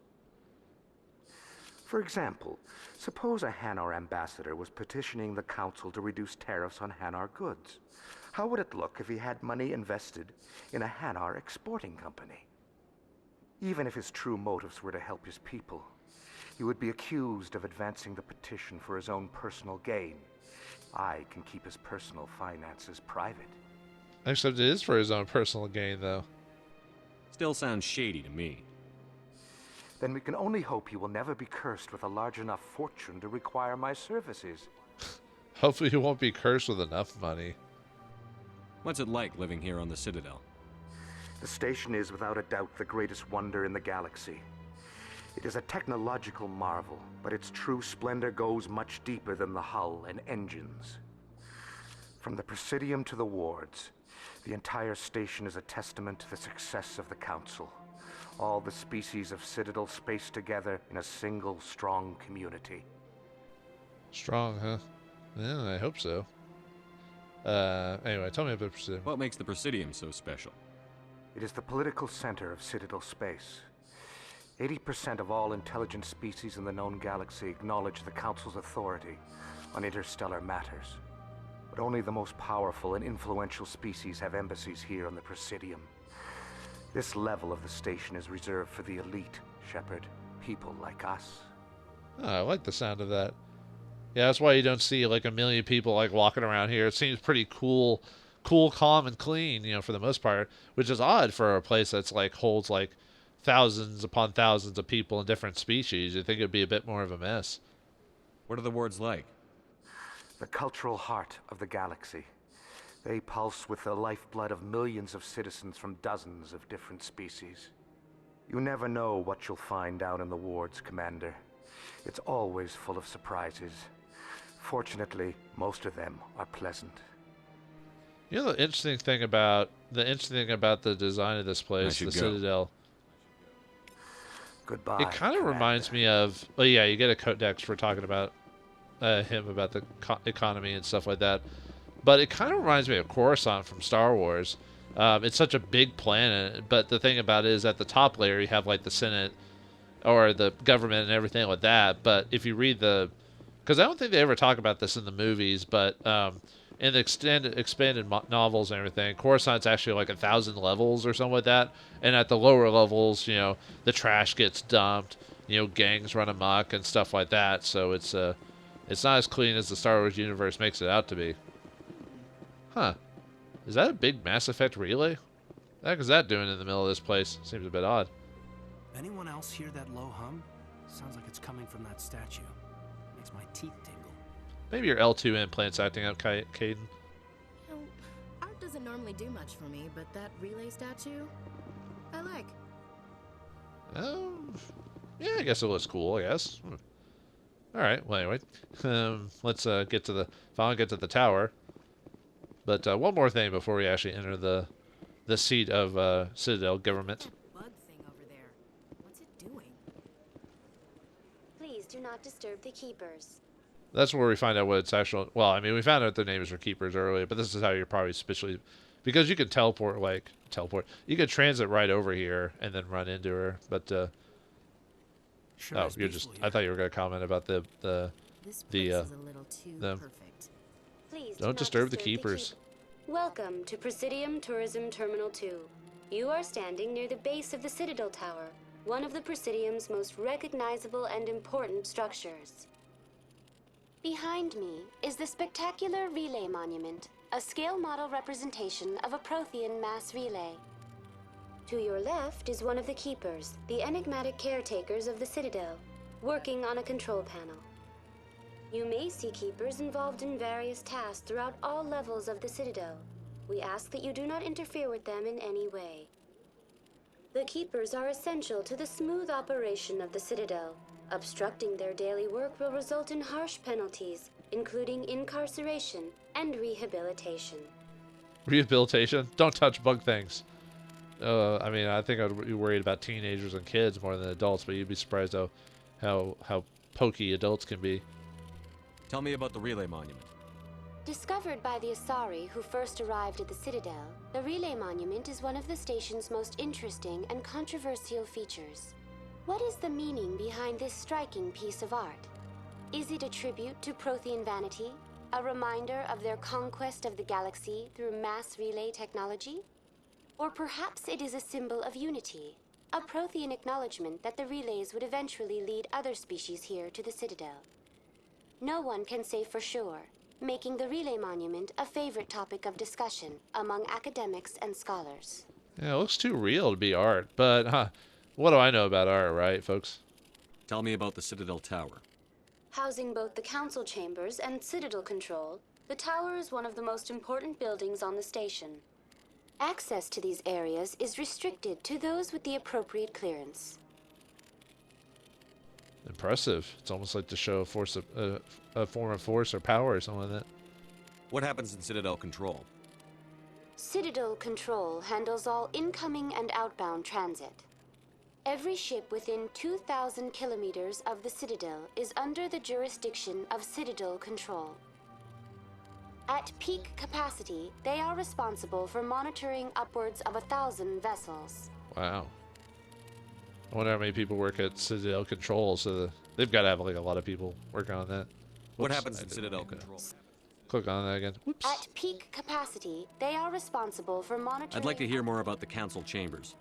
For example, suppose a Hanar ambassador was petitioning the Council to reduce tariffs on Hanar goods. How would it look if he had money invested in a Hanar exporting company? Even if his true motives were to help his people, he would be accused of advancing the petition for his own personal gain. I can keep his personal finances private. Except it is for his own personal gain, though. Still sounds shady to me. Then we can only hope he will never be cursed with a large enough fortune to require my services. Hopefully he won't be cursed with enough money. What's it like living here on the Citadel? The station is without a doubt the greatest wonder in the galaxy. It is a technological marvel, but its true splendor goes much deeper than the hull and engines. From the Presidium to the wards, the entire station is a testament to the success of the Council. All the species of Citadel spaced together in a single strong community. Strong, huh? Yeah, I hope so. Anyway, tell me about the Presidium. What makes the Presidium so special? It is the political center of Citadel space. 80% of all intelligent species in the known galaxy acknowledge the Council's authority on interstellar matters. But only the most powerful and influential species have embassies here on the Presidium. This level of the station is reserved for the elite, Shepard. People like us. Oh, I like the sound of that. Yeah, that's why you don't see like a million people like walking around here. It seems pretty cool, calm, and clean, you know, for the most part, which is odd for a place that's like holds like thousands upon thousands of people in different species. You'd think it'd be a bit more of a mess. What are the wards like? The cultural heart of the galaxy. They pulse with the lifeblood of millions of citizens from dozens of different species. You never know what you'll find down in the wards, Commander. It's always full of surprises. Fortunately, most of them are pleasant. You know the interesting thing about the design of this place, the Citadel. Goodbye. It kind of reminds me of. Oh yeah, you get a codex for talking about him about the economy and stuff like that. But it kind of reminds me of Coruscant from Star Wars. It's such a big planet, but the thing about it is at the top layer you have like the Senate or the government and everything like that. But if you read because I don't think they ever talk about this in the movies, but in the expanded novels and everything, Coruscant's actually like 1,000 levels or something like that. And at the lower levels, the trash gets dumped, gangs run amok and stuff like that. So it's not as clean as the Star Wars universe makes it out to be. Huh. Is that a big Mass Effect relay? What the heck is that doing in the middle of this place? Seems a bit odd. Anyone else hear that low hum? Sounds like it's coming from that statue. Makes my teeth tingle. Maybe your L2 implant's acting up, Caden. Art doesn't normally do much for me, but that relay statue, I like. Yeah, I guess it looks cool, I guess. Alright, well anyway. Let's get to the tower. But one more thing before we actually enter the seat of Citadel government. Bug thing over there. What's it doing? Please do not disturb the keepers. That's where we find out what it's actual. Well, I mean, we found out their names were keepers earlier, but this is how you're probably especially because you can teleport. You could transit right over here and then run into her. But you're just. I thought you were going to comment about the This place is a little too perfect. Please don't disturb the keepers. Welcome to Presidium Tourism Terminal 2. You are standing near the base of the Citadel Tower, one of the Presidium's most recognizable and important structures. Behind me is the spectacular Relay Monument, a scale model representation of a Prothean mass relay. To your left is one of the Keepers, the enigmatic caretakers of the Citadel, working on a control panel. You may see Keepers involved in various tasks throughout all levels of the Citadel. We ask that you do not interfere with them in any way. The Keepers are essential to the smooth operation of the Citadel. Obstructing their daily work will result in harsh penalties, including incarceration and rehabilitation. Rehabilitation? Don't touch bug things. I mean, I think I'd be worried about teenagers and kids more than adults, but you'd be surprised how pokey adults can be. Tell me about the Relay Monument. Discovered by the Asari who first arrived at the Citadel, the Relay Monument is one of the station's most interesting and controversial features. What is the meaning behind this striking piece of art? Is it a tribute to Prothean vanity? A reminder of their conquest of the galaxy through mass relay technology? Or perhaps it is a symbol of unity, a Prothean acknowledgement that the relays would eventually lead other species here to the Citadel. No one can say for sure, making the Relay Monument a favorite topic of discussion among academics and scholars. Yeah, it looks too real to be art, but what do I know about art, right, folks? Tell me about the Citadel Tower. Housing both the council chambers and Citadel control, the tower is one of the most important buildings on the station. Access to these areas is restricted to those with the appropriate clearance. Impressive. It's almost like to show a form of force or power or something like that. What happens in Citadel Control? Citadel Control handles all incoming and outbound transit. Every ship within 2,000 kilometers of the Citadel is under the jurisdiction of Citadel Control. At peak capacity, they are responsible for monitoring upwards of 1,000 vessels. Wow. I wonder how many people work at Citadel Control, so they've got to have like a lot of people working on that. What happens in Citadel Control? Click on that again. Whoops. At peak capacity, they are responsible for monitoring... I'd like to hear more about the council chambers.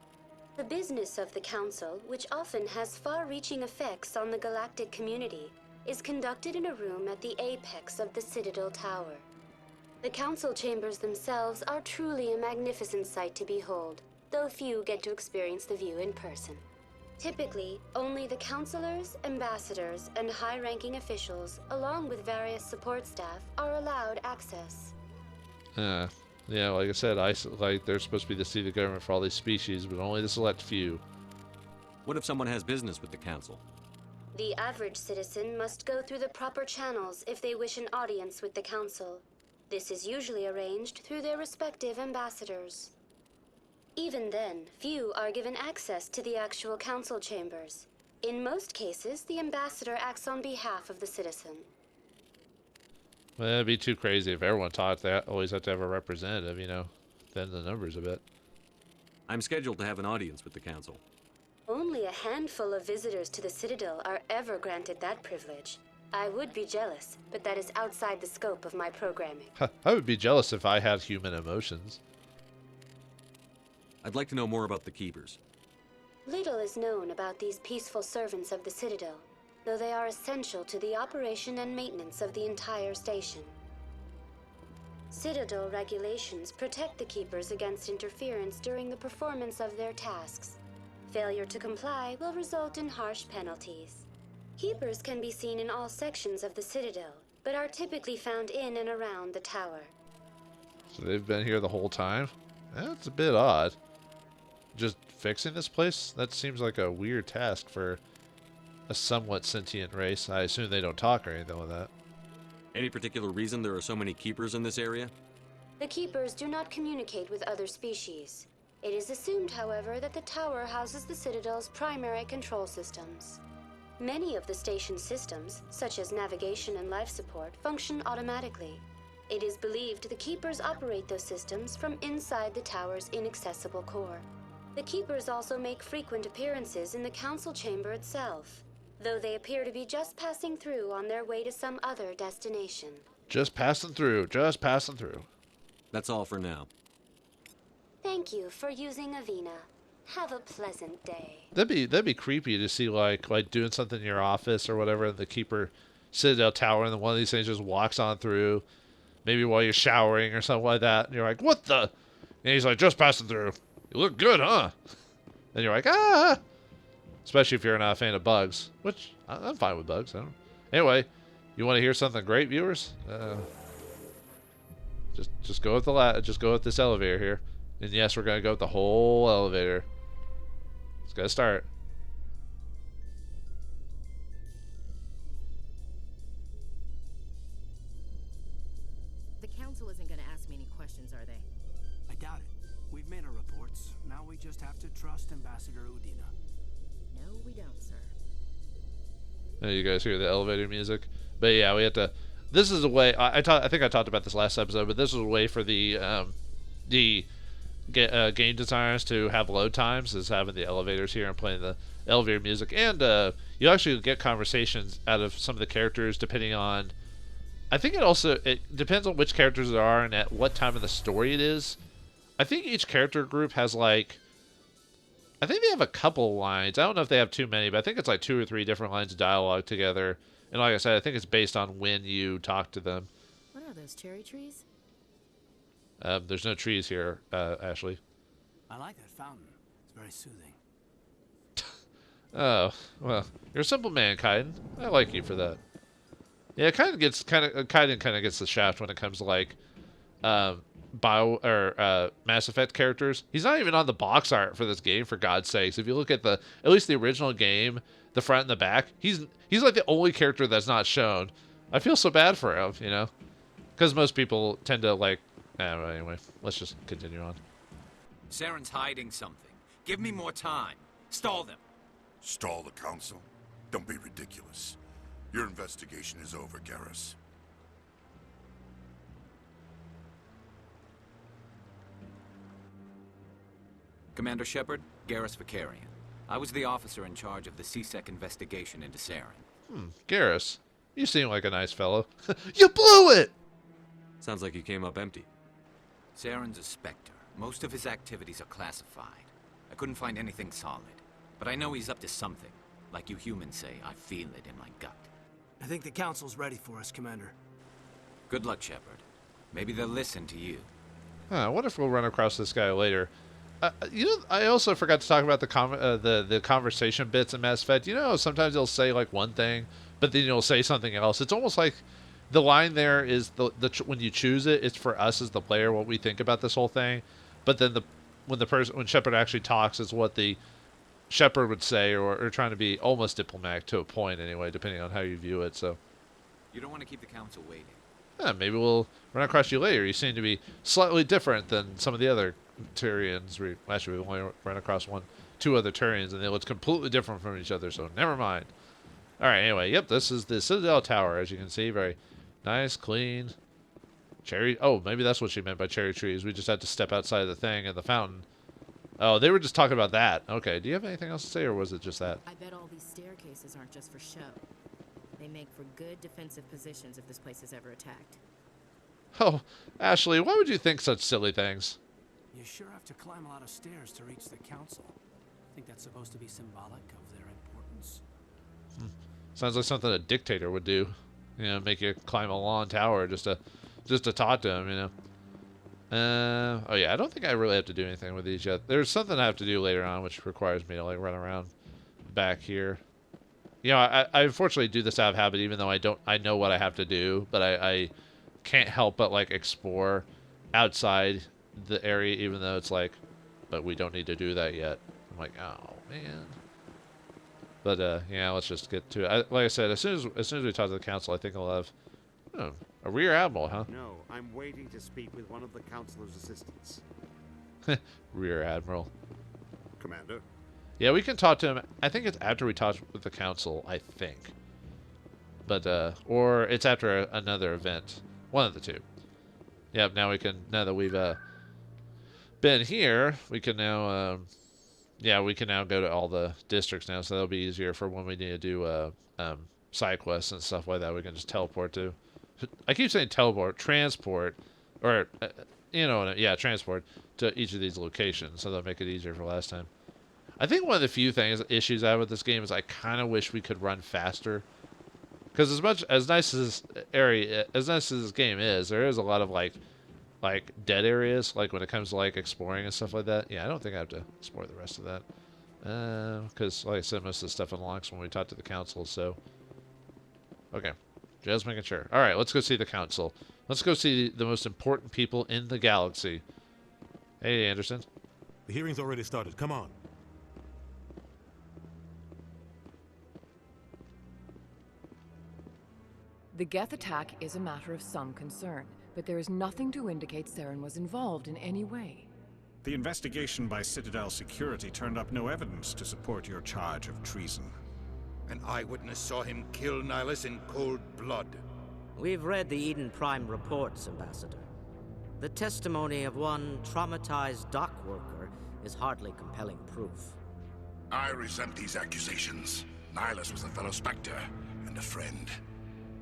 The business of the Council, which often has far-reaching effects on the galactic community, is conducted in a room at the apex of the Citadel Tower. The Council chambers themselves are truly a magnificent sight to behold, though few get to experience the view in person. Typically, only the councilors, ambassadors, and high-ranking officials, along with various support staff, are allowed access. Yeah, like I said, they're supposed to be the seat of government for all these species, but only the select few. What if someone has business with the council? The average citizen must go through the proper channels if they wish an audience with the council. This is usually arranged through their respective ambassadors. Even then, few are given access to the actual council chambers. In most cases, the ambassador acts on behalf of the citizen. Well, that'd be too crazy if everyone talked. They always have to have a representative, you know. Then the numbers a bit. I'm scheduled to have an audience with the council. Only a handful of visitors to the Citadel are ever granted that privilege. I would be jealous, but that is outside the scope of my programming. I would be jealous if I had human emotions. I'd like to know more about the Keepers. Little is known about these peaceful servants of the Citadel, though they are essential to the operation and maintenance of the entire station. Citadel regulations protect the Keepers against interference during the performance of their tasks. Failure to comply will result in harsh penalties. Keepers can be seen in all sections of the Citadel, but are typically found in and around the tower. So they've been here the whole time? That's a bit odd. Just fixing this place? That seems like a weird task for a somewhat sentient race. I assume they don't talk or anything like that. Any particular reason there are so many Keepers in this area? The Keepers do not communicate with other species. It is assumed, however, that the tower houses the Citadel's primary control systems. Many of the station's systems, such as navigation and life support, function automatically. It is believed the Keepers operate those systems from inside the tower's inaccessible core. The Keepers also make frequent appearances in the council chamber itself, though they appear to be just passing through on their way to some other destination. Just passing through, just passing through. That's all for now. Thank you for using Avena. Have a pleasant day. That'd be creepy to see like doing something in your office or whatever, and the Keeper Citadel Tower, and then one of these things just walks on through, maybe while you're showering or something like that, and you're like, what the? And he's like, just passing through. You look good, huh? And you're like, ah! Especially if you're not a fan of bugs, which I'm fine with bugs. Anyway, you want to hear something great, viewers? Just go with just go with this elevator here. And yes, we're gonna go with the whole elevator. It's gonna start. The council isn't gonna ask me any questions, are they? I doubt it. We've made our reports. Now we just have to trust Ambassador Udina. No, we don't, sir. You guys hear the elevator music? But yeah, we have to. This is a way. I think I talked about this last episode, but this is a way for the game designers to have load times, is having the elevators here and playing the elevator music, and you actually get conversations out of some of the characters depending on. I think it depends on which characters there are and at what time of the story it is. I think each character group has I think they have a couple lines. I don't know if they have too many, but I think it's like 2 or 3 different lines of dialogue together. And like I said, I think it's based on when you talk to them. What are those, cherry trees? There's no trees here, Ashley. I like that fountain. It's very soothing. Oh, well, you're a simple man, Kaiden. I like you for that. Yeah, Kaiden kind of gets the shaft when it comes to Mass Effect characters. He's not even on the box art for this game, for God's sakes. If you look at at least the original game, the front and the back, he's like the only character that's not shown. I feel so bad for him, you know, because most people tend to anyway, let's just continue on. Saren's hiding something. Give me more time. Stall them. Stall the council? Don't be ridiculous. Your investigation is over, Garrus. Commander Shepard, Garrus Vicarian. I was the officer in charge of the CSEC investigation into Saren. Garrus, you seem like a nice fellow. You blew it! Sounds like you came up empty. Saren's a Spectre. Most of his activities are classified. I couldn't find anything solid. But I know he's up to something. Like you humans say, I feel it in my gut. I think the council's ready for us, Commander. Good luck, Shepard. Maybe they'll listen to you. I wonder if we'll run across this guy later. I also forgot to talk about the conversation bits in Mass Effect. You know, sometimes they'll say one thing, but then you'll say something else. It's almost like the line there is when you choose it, it's for us as the player what we think about this whole thing. But then when Shepard actually talks, is what the Shepard would say, or trying to be almost diplomatic to a point anyway, depending on how you view it. So you don't want to keep the council waiting. Maybe we'll run across you later. You seem to be slightly different than some of the other Turians. Actually, we only ran across 2 other Turians, and they looked completely different from each other, so never mind. Alright, anyway, yep, this is the Citadel Tower, as you can see. Very, Nice, clean. Cherry. Oh, maybe that's what she meant by cherry trees. We just had to step outside the thing and the fountain. Oh, they were just talking about that. Okay, do you have anything else to say, or was it just that? I bet all these staircases aren't just for show. They make for good defensive positions if this place is ever attacked. Oh, Ashley, why would you think such silly things? You sure have to climb a lot of stairs to reach the council. Think that's supposed to be symbolic of their importance? Sounds like something a dictator would do. You know, make you climb a long tower just to talk to him, you know. Oh yeah, I don't think I really have to do anything with these yet. There's something I have to do later on which requires me to like run around back here. You know, I unfortunately do this out of habit, even though I know what I have to do, but I can't help but like explore outside the area, even though it's like, but we don't need to do that yet. I'm like, oh man. But yeah, let's just get to it. Like I said, as soon as we talk to the council, I think I'll have a rear admiral, huh? No, I'm waiting to speak with one of the councilor's assistants. Rear admiral. Commander. Yeah, we can talk to him. I think it's after we talk with the council, I think. But, or it's after another event. One of the two. Yep, now that we've been here, we can now, yeah, we can now go to all the districts now, so that'll be easier for when we need to do side quests and stuff like that. We can just teleport to. I keep saying teleport, transport, or, you know, yeah, transport to each of these locations, so that'll make it easier for last time. I think one of the few issues I have with this game is I kind of wish we could run faster. Because as nice as this game is, there is a lot of like dead areas, like when it comes to like exploring and stuff like that. Yeah, I don't think I have to explore the rest of that. Because like I said, most of the stuff unlocks when we talk to the council, so. Okay. Just making sure. Alright, let's go see the council. Let's go see the most important people in the galaxy. Hey, Anderson. The hearing's already started. Come on. The Geth attack is a matter of some concern, but there is nothing to indicate Saren was involved in any way. The investigation by Citadel Security turned up no evidence to support your charge of treason. An eyewitness saw him kill Nihilus in cold blood. We've read the Eden Prime reports, Ambassador. The testimony of one traumatized dock worker is hardly compelling proof. I resent these accusations. Nihilus was a fellow Spectre and a friend.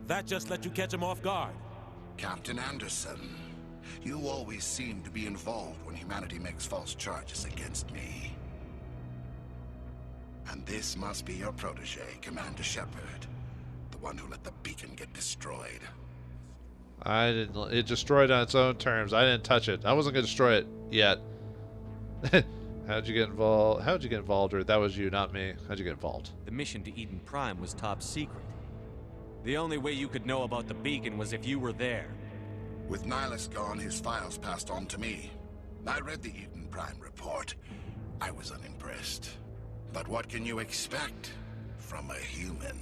That just let you catch him off guard. Captain Anderson, you always seem to be involved when humanity makes false charges against me. And this must be your protege, Commander Shepard. The one who let the beacon get destroyed. I didn't. It destroyed on its own terms. I didn't touch it. I wasn't going to destroy it yet. How'd you get involved? How'd you get involved? Or that was you, not me. How'd you get involved? The mission to Eden Prime was top secret. The only way you could know about the beacon was if you were there. With Nihilus gone, his files passed on to me. I read the Eden Prime report. I was unimpressed. But what can you expect from a human?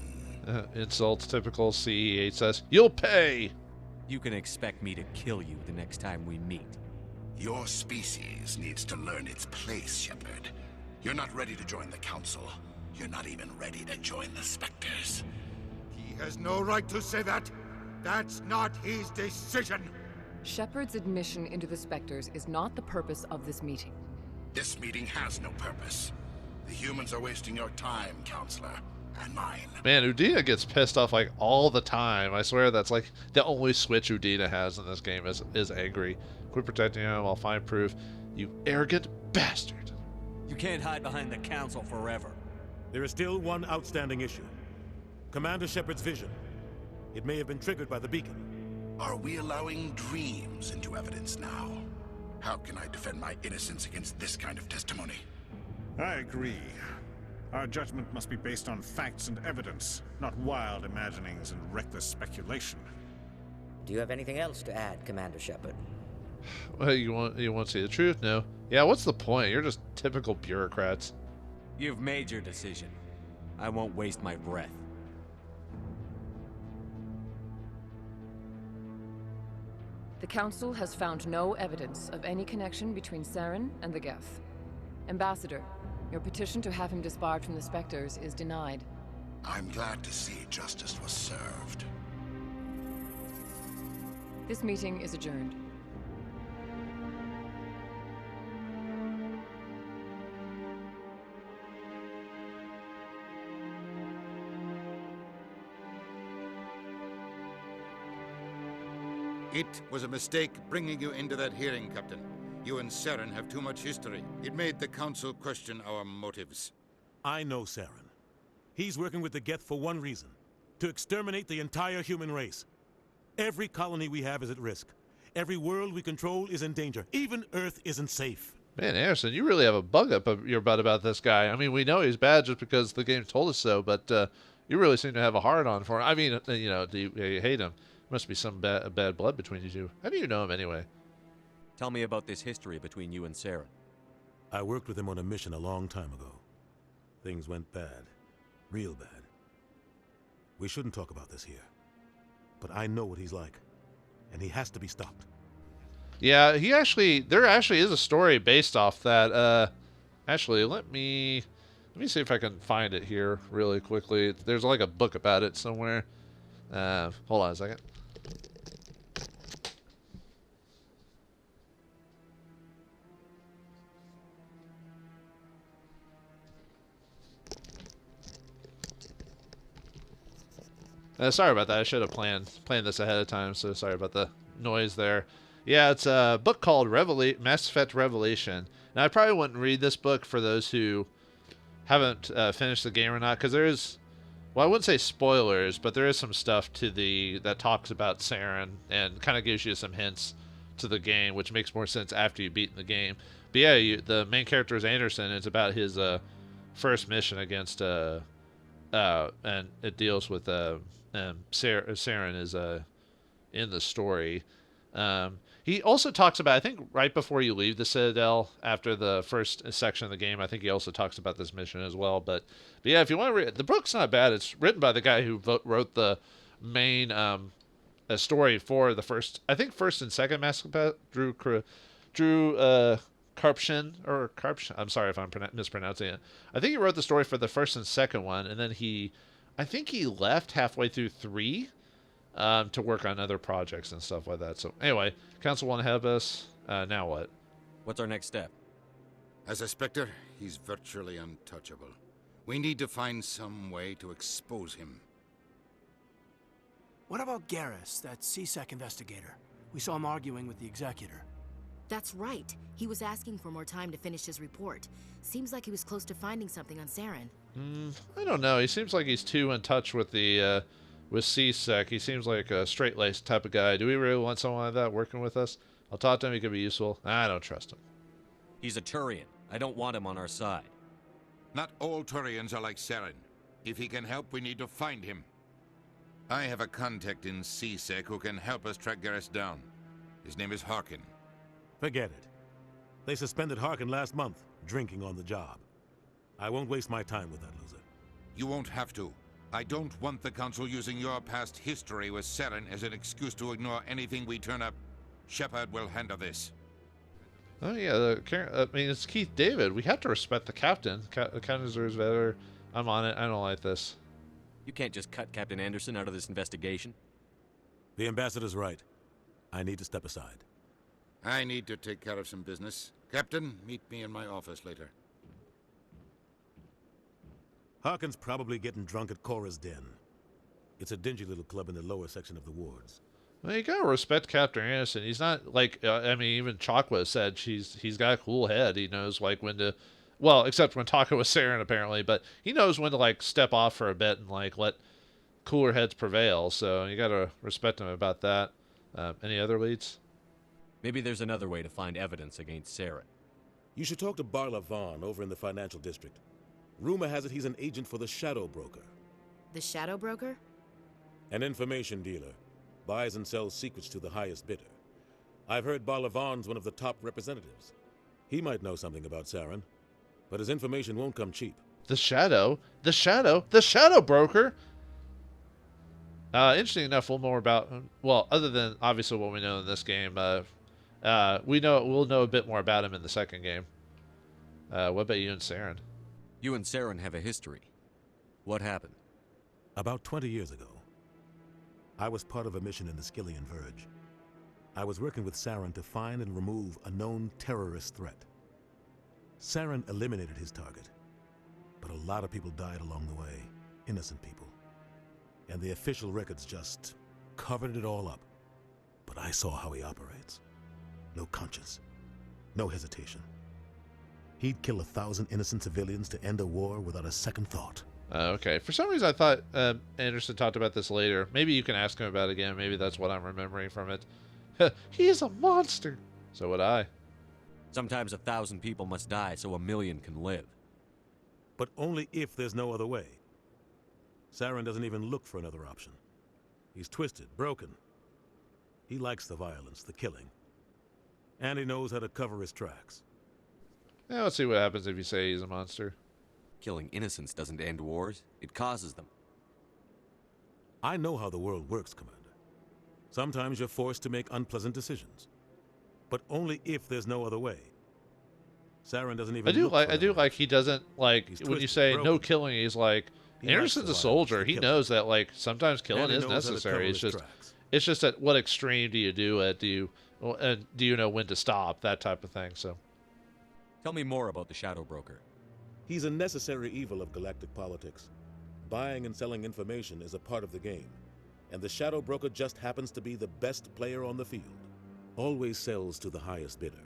Insults, typical CE8 says. You'll pay! You can expect me to kill you the next time we meet. Your species needs to learn its place, Shepard. You're not ready to join the Council. You're not even ready to join the Spectres. He has no right to say that. That's not his decision. Shepard's admission into the Spectres is not the purpose of this meeting. This meeting has no purpose. The humans are wasting your time, Counselor, and mine. Man, Udina gets pissed off like all the time. I swear that's like the only switch Udina has in this game is angry. Quit protecting him, I'll find proof. You arrogant bastard. You can't hide behind the Council forever. There is still one outstanding issue. Commander Shepard's vision. It may have been triggered by the beacon. Are we allowing dreams into evidence now? How can I defend my innocence against this kind of testimony? I agree. Our judgment must be based on facts and evidence, not wild imaginings and reckless speculation. Do you have anything else to add, Commander Shepard? Well, you want to see the truth? No. Yeah, what's the point? You're just typical bureaucrats. You've made your decision. I won't waste my breath. The Council has found no evidence of any connection between Saren and the Geth. Ambassador, your petition to have him disbarred from the Spectres is denied. I'm glad to see justice was served. This meeting is adjourned. It was a mistake bringing you into that hearing, Captain. You and Saren have too much history. It made the Council question our motives. I know Saren. He's working with the Geth for one reason. To exterminate the entire human race. Every colony we have is at risk. Every world we control is in danger. Even Earth isn't safe. Man, Anderson, you really have a bug up your butt about this guy. I mean, we know he's bad just because the game told us so, but you really seem to have a hard-on for him. I mean, you know, do you hate him? Must be some bad blood between you two. How do you know him anyway? Tell me about this history between you and Saren. I worked with him on a mission a long time ago. Things went bad. Real bad. We shouldn't talk about this here. But I know what he's like. And he has to be stopped. Yeah, there actually is a story based off that. Actually, let me see if I can find it here really quickly. There's like a book about it somewhere. Hold on a second. Sorry about that. I should have planned this ahead of time, so sorry about the noise there. Yeah, it's a book called Mass Effect Revelation. Now, I probably wouldn't read this book for those who haven't finished the game or not, because there is, well, I wouldn't say spoilers, but there is some stuff that talks about Saren and kind of gives you some hints to the game, which makes more sense after you've beaten the game. But yeah, the main character is Anderson. It's about his first mission against, and it deals with Saren is in the story. He also talks about, I think right before you leave the Citadel, after the first section of the game, I think he also talks about this mission as well. But yeah, if you want to read, the book's not bad. It's written by the guy who wrote the main story for the first and second Mass Effect, Drew Karpshin. I'm sorry if I'm mispronouncing it. I think he wrote the story for the first and second one, and then I think he left halfway through 3 to work on other projects and stuff like that. So anyway, Council want to help us. Now what? What's our next step? As a Spectre, he's virtually untouchable. We need to find some way to expose him. What about Garrus, that C-Sec investigator? We saw him arguing with the Executor. That's right. He was asking for more time to finish his report. Seems like he was close to finding something on Saren. I don't know. He seems like he's too in touch with the with C-Sec. He seems like a straight-laced type of guy. Do we really want someone like that working with us? I'll talk to him. He could be useful. I don't trust him. He's a Turian. I don't want him on our side. Not all Turians are like Saren. If he can help, we need to find him. I have a contact in C-Sec who can help us track Garrus down. His name is Harkin. Forget it. They suspended Harkin last month, drinking on the job. I won't waste my time with that loser. You won't have to. I don't want the Council using your past history with Saren as an excuse to ignore anything we turn up. Shepard will handle this. Oh yeah, I mean, it's Keith David. We have to respect the captain. The captain deserves better. I'm on it. I don't like this. You can't just cut Captain Anderson out of this investigation. The ambassador's right. I need to step aside. I need to take care of some business. Captain, meet me in my office later. Harkin's probably getting drunk at Cora's Den. It's a dingy little club in the lower section of the wards. Well, you gotta respect Captain Anderson. He's not like, I mean, even Chakwa said he's got a cool head. He knows like when to, well, except when talking with Saren apparently, but he knows when to like step off for a bit and like let cooler heads prevail. So you gotta respect him about that. Any other leads? Maybe there's another way to find evidence against Saren. You should talk to Barla Vaughn over in the financial district. Rumor has it he's an agent for the Shadow Broker. The Shadow Broker? An information dealer. Buys and sells secrets to the highest bidder. I've heard Barla Vaughn's one of the top representatives. He might know something about Saren, but his information won't come cheap. The Shadow Broker? Interesting enough, a little more about, well, other than obviously what we know in this game, we'll know a bit more about him in the second game. What about you and Saren? You and Saren have a history. What happened? About 20 years ago, I was part of a mission in the Skillian Verge. I was working with Saren to find and remove a known terrorist threat. Saren eliminated his target, but a lot of people died along the way, innocent people. And the official records just covered it all up. But I saw how he operates. No conscience, no hesitation. He'd kill 1,000 innocent civilians to end a war without a second thought. Okay. For some reason, I thought Anderson talked about this later. Maybe you can ask him about it again. Maybe that's what I'm remembering from it. He is a monster. So would I. Sometimes 1,000 people must die so 1,000,000 can live. But only if there's no other way. Saren doesn't even look for another option. He's twisted, broken. He likes the violence, the killing. And he knows how to cover his tracks. Yeah, let's see what happens if you say he's a monster. Killing innocents doesn't end wars. It causes them. I know how the world works, Commander. Sometimes you're forced to make unpleasant decisions. But only if there's no other way. Saren doesn't even I do like he doesn't, like, when you say no killing, he's like, Anderson's a soldier. He knows that, like, sometimes killing is necessary. It's just at what extreme do you do it? Do you know when to stop? That type of thing. So, tell me more about the Shadow Broker. He's a necessary evil of galactic politics. Buying and selling information is a part of the game, and the Shadow Broker just happens to be the best player on the field. Always sells to the highest bidder.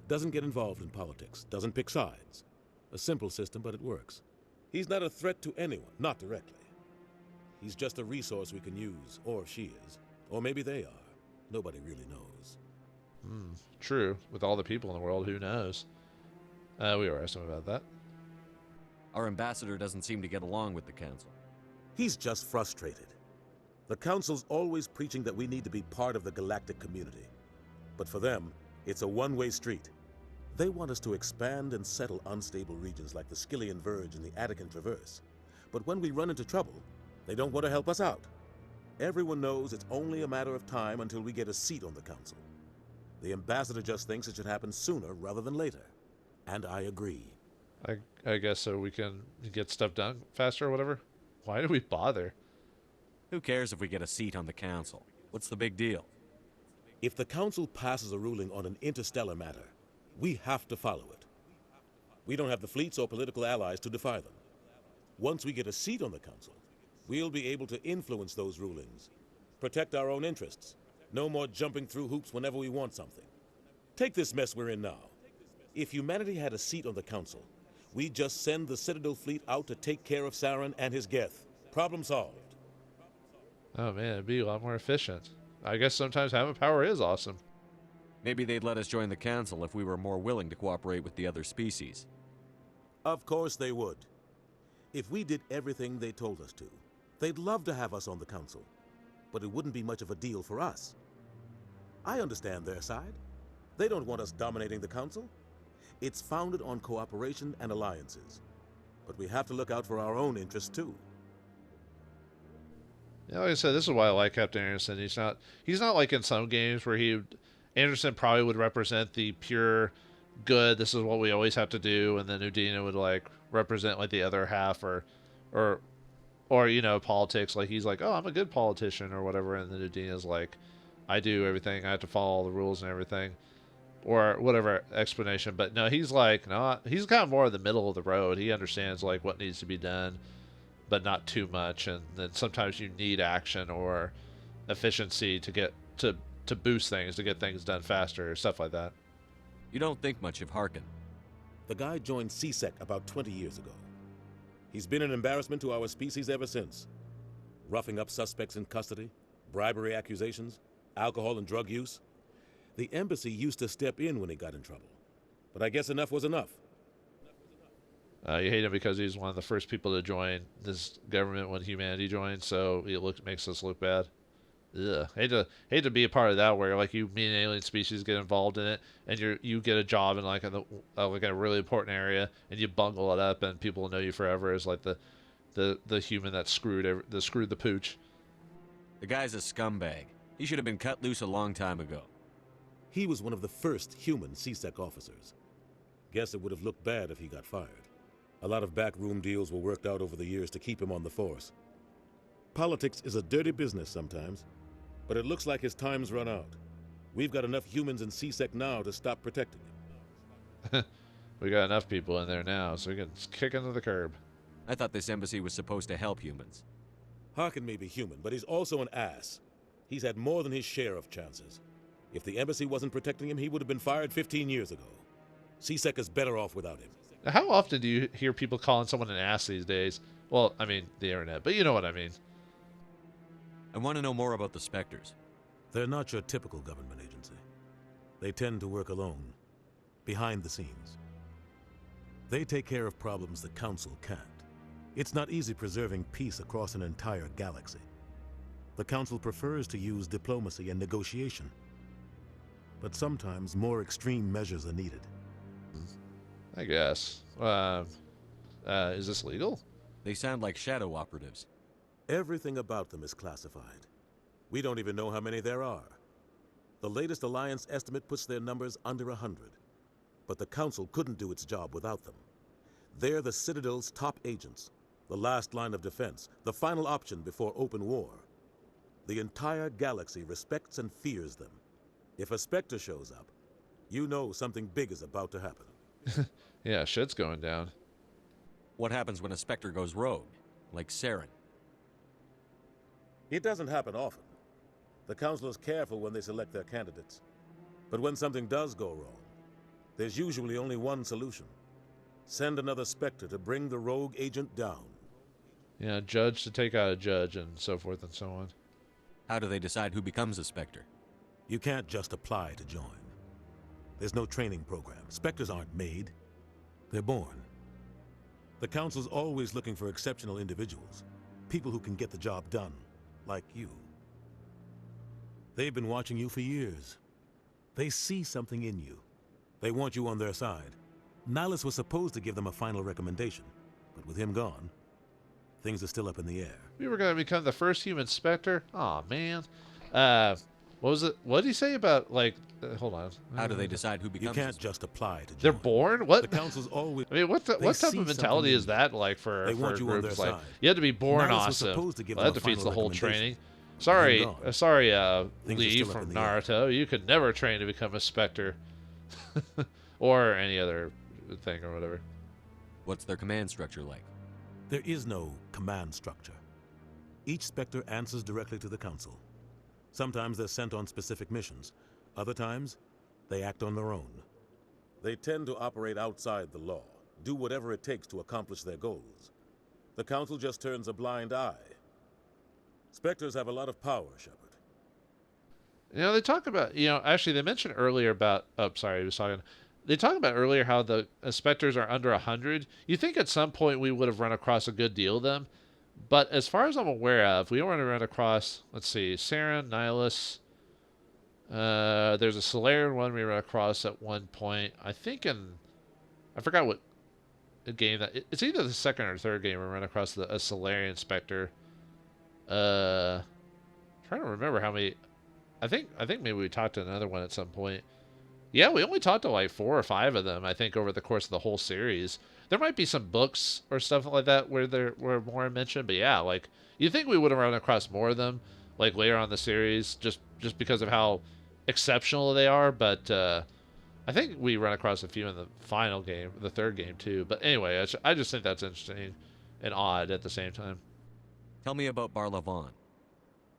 Doesn't get involved in politics. Doesn't pick sides. A simple system, but it works. He's not a threat to anyone, not directly. He's just a resource we can use, or she is. Or maybe they are. Nobody really knows. True. With all the people in the world, who knows? We were asking about that. Our ambassador doesn't seem to get along with the Council. He's just frustrated. The Council's always preaching that we need to be part of the galactic community. But for them, it's a one-way street. They want us to expand and settle unstable regions like the Skillian Verge and the Attican Traverse. But when we run into trouble, they don't want to help us out. Everyone knows it's only a matter of time until we get a seat on the Council. The ambassador just thinks it should happen sooner rather than later. And I agree. I guess so we can get stuff done faster or whatever. Why do we bother? Who cares if we get a seat on the Council? What's the big deal? If the Council passes a ruling on an interstellar matter, we have to follow it. We don't have the fleets or political allies to defy them. Once we get a seat on the Council, we'll be able to influence those rulings, protect our own interests. No more jumping through hoops whenever we want something. Take this mess we're in now. If humanity had a seat on the Council, we'd just send the Citadel fleet out to take care of Saren and his Geth. Problem solved. Oh man, it'd be a lot more efficient. I guess sometimes having power is awesome. Maybe they'd let us join the Council if we were more willing to cooperate with the other species. Of course they would. If we did everything they told us to, they'd love to have us on the Council. But it wouldn't be much of a deal for us. I understand their side. They don't want us dominating the Council. It's founded on cooperation and alliances. But we have to look out for our own interests too. Yeah, like I said, this is why I like Captain Anderson. He's not like in some games where Anderson probably would represent the pure good, this is what we always have to do, and then Udina would like represent like the other half or you know, politics, like he's like, oh, I'm a good politician or whatever, and then Udina's like, I do everything, I have to follow all the rules and everything, or whatever explanation. But no, he's like, no, he's kind of more in the middle of the road. He understands like what needs to be done, but not too much, and then sometimes you need action or efficiency to get to boost things, to get things done faster, stuff like that. You don't think much of Harkin. The guy joined CSEC about 20 years ago. He's been an embarrassment to our species ever since. Roughing up suspects in custody, bribery accusations, alcohol and drug use. The embassy used to step in when he got in trouble. But I guess enough was enough. You hate him because he's one of the first people to join this government when humanity joined, so it makes us look bad. Ugh. Hate to be a part of that, where like you meet an alien species, get involved in it, and you get a job in like a really important area, and you bungle it up, and people will know you forever as like the human that screwed the pooch. The guy's a scumbag. He should have been cut loose a long time ago. He was one of the first human CSEC officers. Guess it would have looked bad if he got fired. A lot of backroom deals were worked out over the years to keep him on the force. Politics is a dirty business sometimes, but it looks like his time's run out. We've got enough humans in C-Sec now to stop protecting him. We got enough people in there now, so we can kick into the curb. I thought this embassy was supposed to help humans. Harkin may be human, but he's also an ass. He's had more than his share of chances. If the embassy wasn't protecting him, he would have been fired 15 years ago. C-Sec is better off without him. Now, how often do you hear people calling someone an ass these days? Well, I mean, the internet, but you know what I mean. I want to know more about the Spectres. They're not your typical government agency. They tend to work alone, behind the scenes. They take care of problems the Council can't. It's not easy preserving peace across an entire galaxy. The Council prefers to use diplomacy and negotiation. But sometimes more extreme measures are needed. I guess. Is this legal? They sound like shadow operatives. Everything about them is classified. We don't even know how many there are. The latest Alliance estimate puts their numbers under 100. But the Council couldn't do its job without them. They're the Citadel's top agents, the last line of defense, the final option before open war. The entire galaxy respects and fears them. If a Spectre shows up, you know something big is about to happen. Yeah, shit's going down. What happens when a Spectre goes rogue, like Saren? It doesn't happen often. The Council is careful when they select their candidates. But when something does go wrong, there's usually only one solution. Send another Spectre to bring the rogue agent down. Yeah, judge to take out a judge and so forth and so on. How do they decide who becomes a Spectre? You can't just apply to join. There's no training program. Spectres aren't made. They're born. The Council's always looking for exceptional individuals. People who can get the job done, like you. They've been watching you for years. They see something in you. They want you on their side. Nihilus was supposed to give them a final recommendation, but with him gone, things are still up in the air. We were going to become the first human Spectre? Aw, man. What was it? What did he say about, like, hold on. How do they decide who becomes? You can't just apply to join. They're born? What? The Council's always... I mean, what type of mentality is that like for groups? Like, you had to be born awesome. Well, that defeats the whole training. Sorry, Lee from Naruto. You could never train to become a Spectre. Or any other thing or whatever. What's their command structure like? There is no command structure. Each Spectre answers directly to the Council. Sometimes they're sent on specific missions. Other times, they act on their own. They tend to operate outside the law, do whatever it takes to accomplish their goals. The Council just turns a blind eye. Spectres have a lot of power, Shepard. You know, they talk about, actually they mentioned earlier about, they talked about earlier how the Spectres are under 100. You think at some point we would have run across a good deal of them, but as far as I'm aware of, we don't want to run across, let's see, Saren, Nihilus. There's a Solarian one we ran across at one point. I forgot what game that, it's either the second or third game we ran across a Solarian Spectre. Trying to remember how many. I think maybe we talked to another one at some point. Yeah, we only talked to like 4 or 5 of them, I think, over the course of the whole series. There might be some books or stuff like that where there were more mentioned, but yeah, like you think we would have run across more of them like later on in the series, just because of how exceptional they are. But I think we run across a few in the final game, the third game too. But anyway, I just think that's interesting and odd at the same time. Tell me about Barlavon.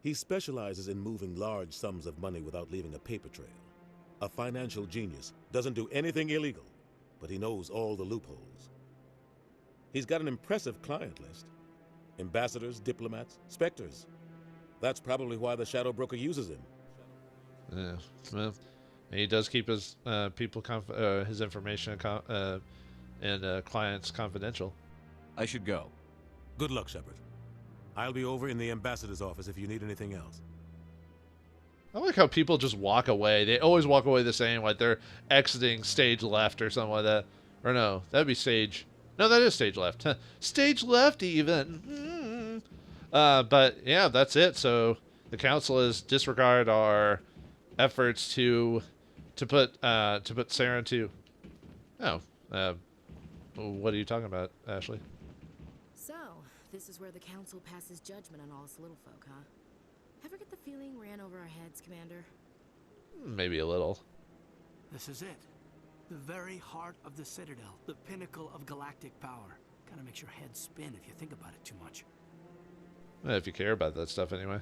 He specializes in moving large sums of money without leaving a paper trail. A financial genius, doesn't do anything illegal, but he knows all the loopholes. He's got an impressive client list. Ambassadors, diplomats, Spectres. That's probably why the Shadow Broker uses him. Yeah, well, he does keep his his information and clients confidential. I should go. Good luck, Shepard. I'll be over in the ambassador's office if you need anything else. I like how people just walk away. They always walk away the same, like they're exiting stage left or something like that. Or no, that'd be stage... No, that is stage left. Stage left, even. But, yeah, that's it. So, the Council has disregarded our efforts to put Saren to... Oh. What are you talking about, Ashley? So, this is where the Council passes judgment on all us little folk, huh? Ever get the feeling we're in over our heads, Commander? Maybe a little. This is it. The very heart of the Citadel. The pinnacle of galactic power. Kind of makes your head spin if you think about it too much. If you care about that stuff anyway.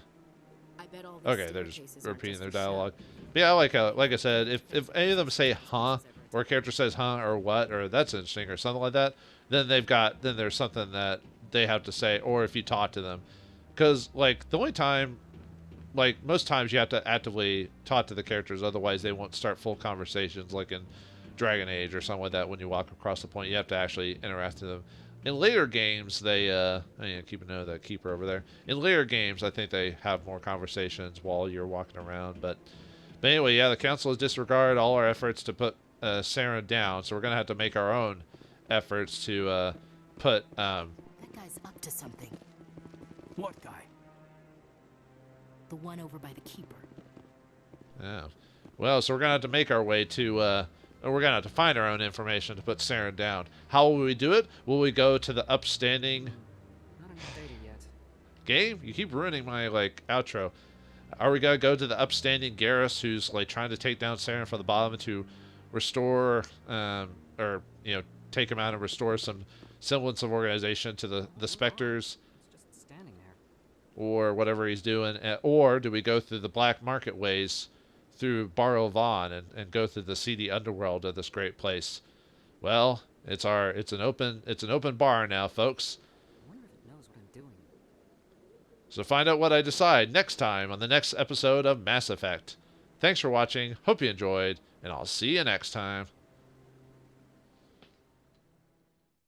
I bet all Okay, they're just repeating their dialogue. But yeah, I like how, like I said, if any of them say huh, or a character says huh or what, or that's interesting or something like that, then there's something that they have to say, or if you talk to them. Because, like, the only time, like, most times you have to actively talk to the characters, otherwise they won't start full conversations, like in Dragon Age or something like that. When you walk across the point, you have to actually interact with them. In later games, they, keep a note of that keeper over there. In later games, I think they have more conversations while you're walking around. But anyway, yeah, the Council has disregarded all our efforts to put Saren down, so we're going to have to make our own efforts to put... That guy's up to something. What guy? The one over by the keeper. Yeah. Well, so we're going to have to make our way to... we're going to have to find our own information to put Saren down. How will we do it? Will we go to the upstanding... Not enough data yet. Game? You keep ruining my, like, outro. Are we going to go to the upstanding Garrus who's, like, trying to take down Saren from the bottom to restore, or, you know, take him out and restore some semblance of organization to the Spectres? It's just standing there. Or whatever he's doing. Or do we go through the black market ways through Bar Vaughn and go through the seedy underworld of this great place? Well, it's an open bar now, folks. I wonder if it knows what I'm doing. So find out what I decide next time on the next episode of Mass Effect. Thanks for watching, hope you enjoyed, and I'll see you next time.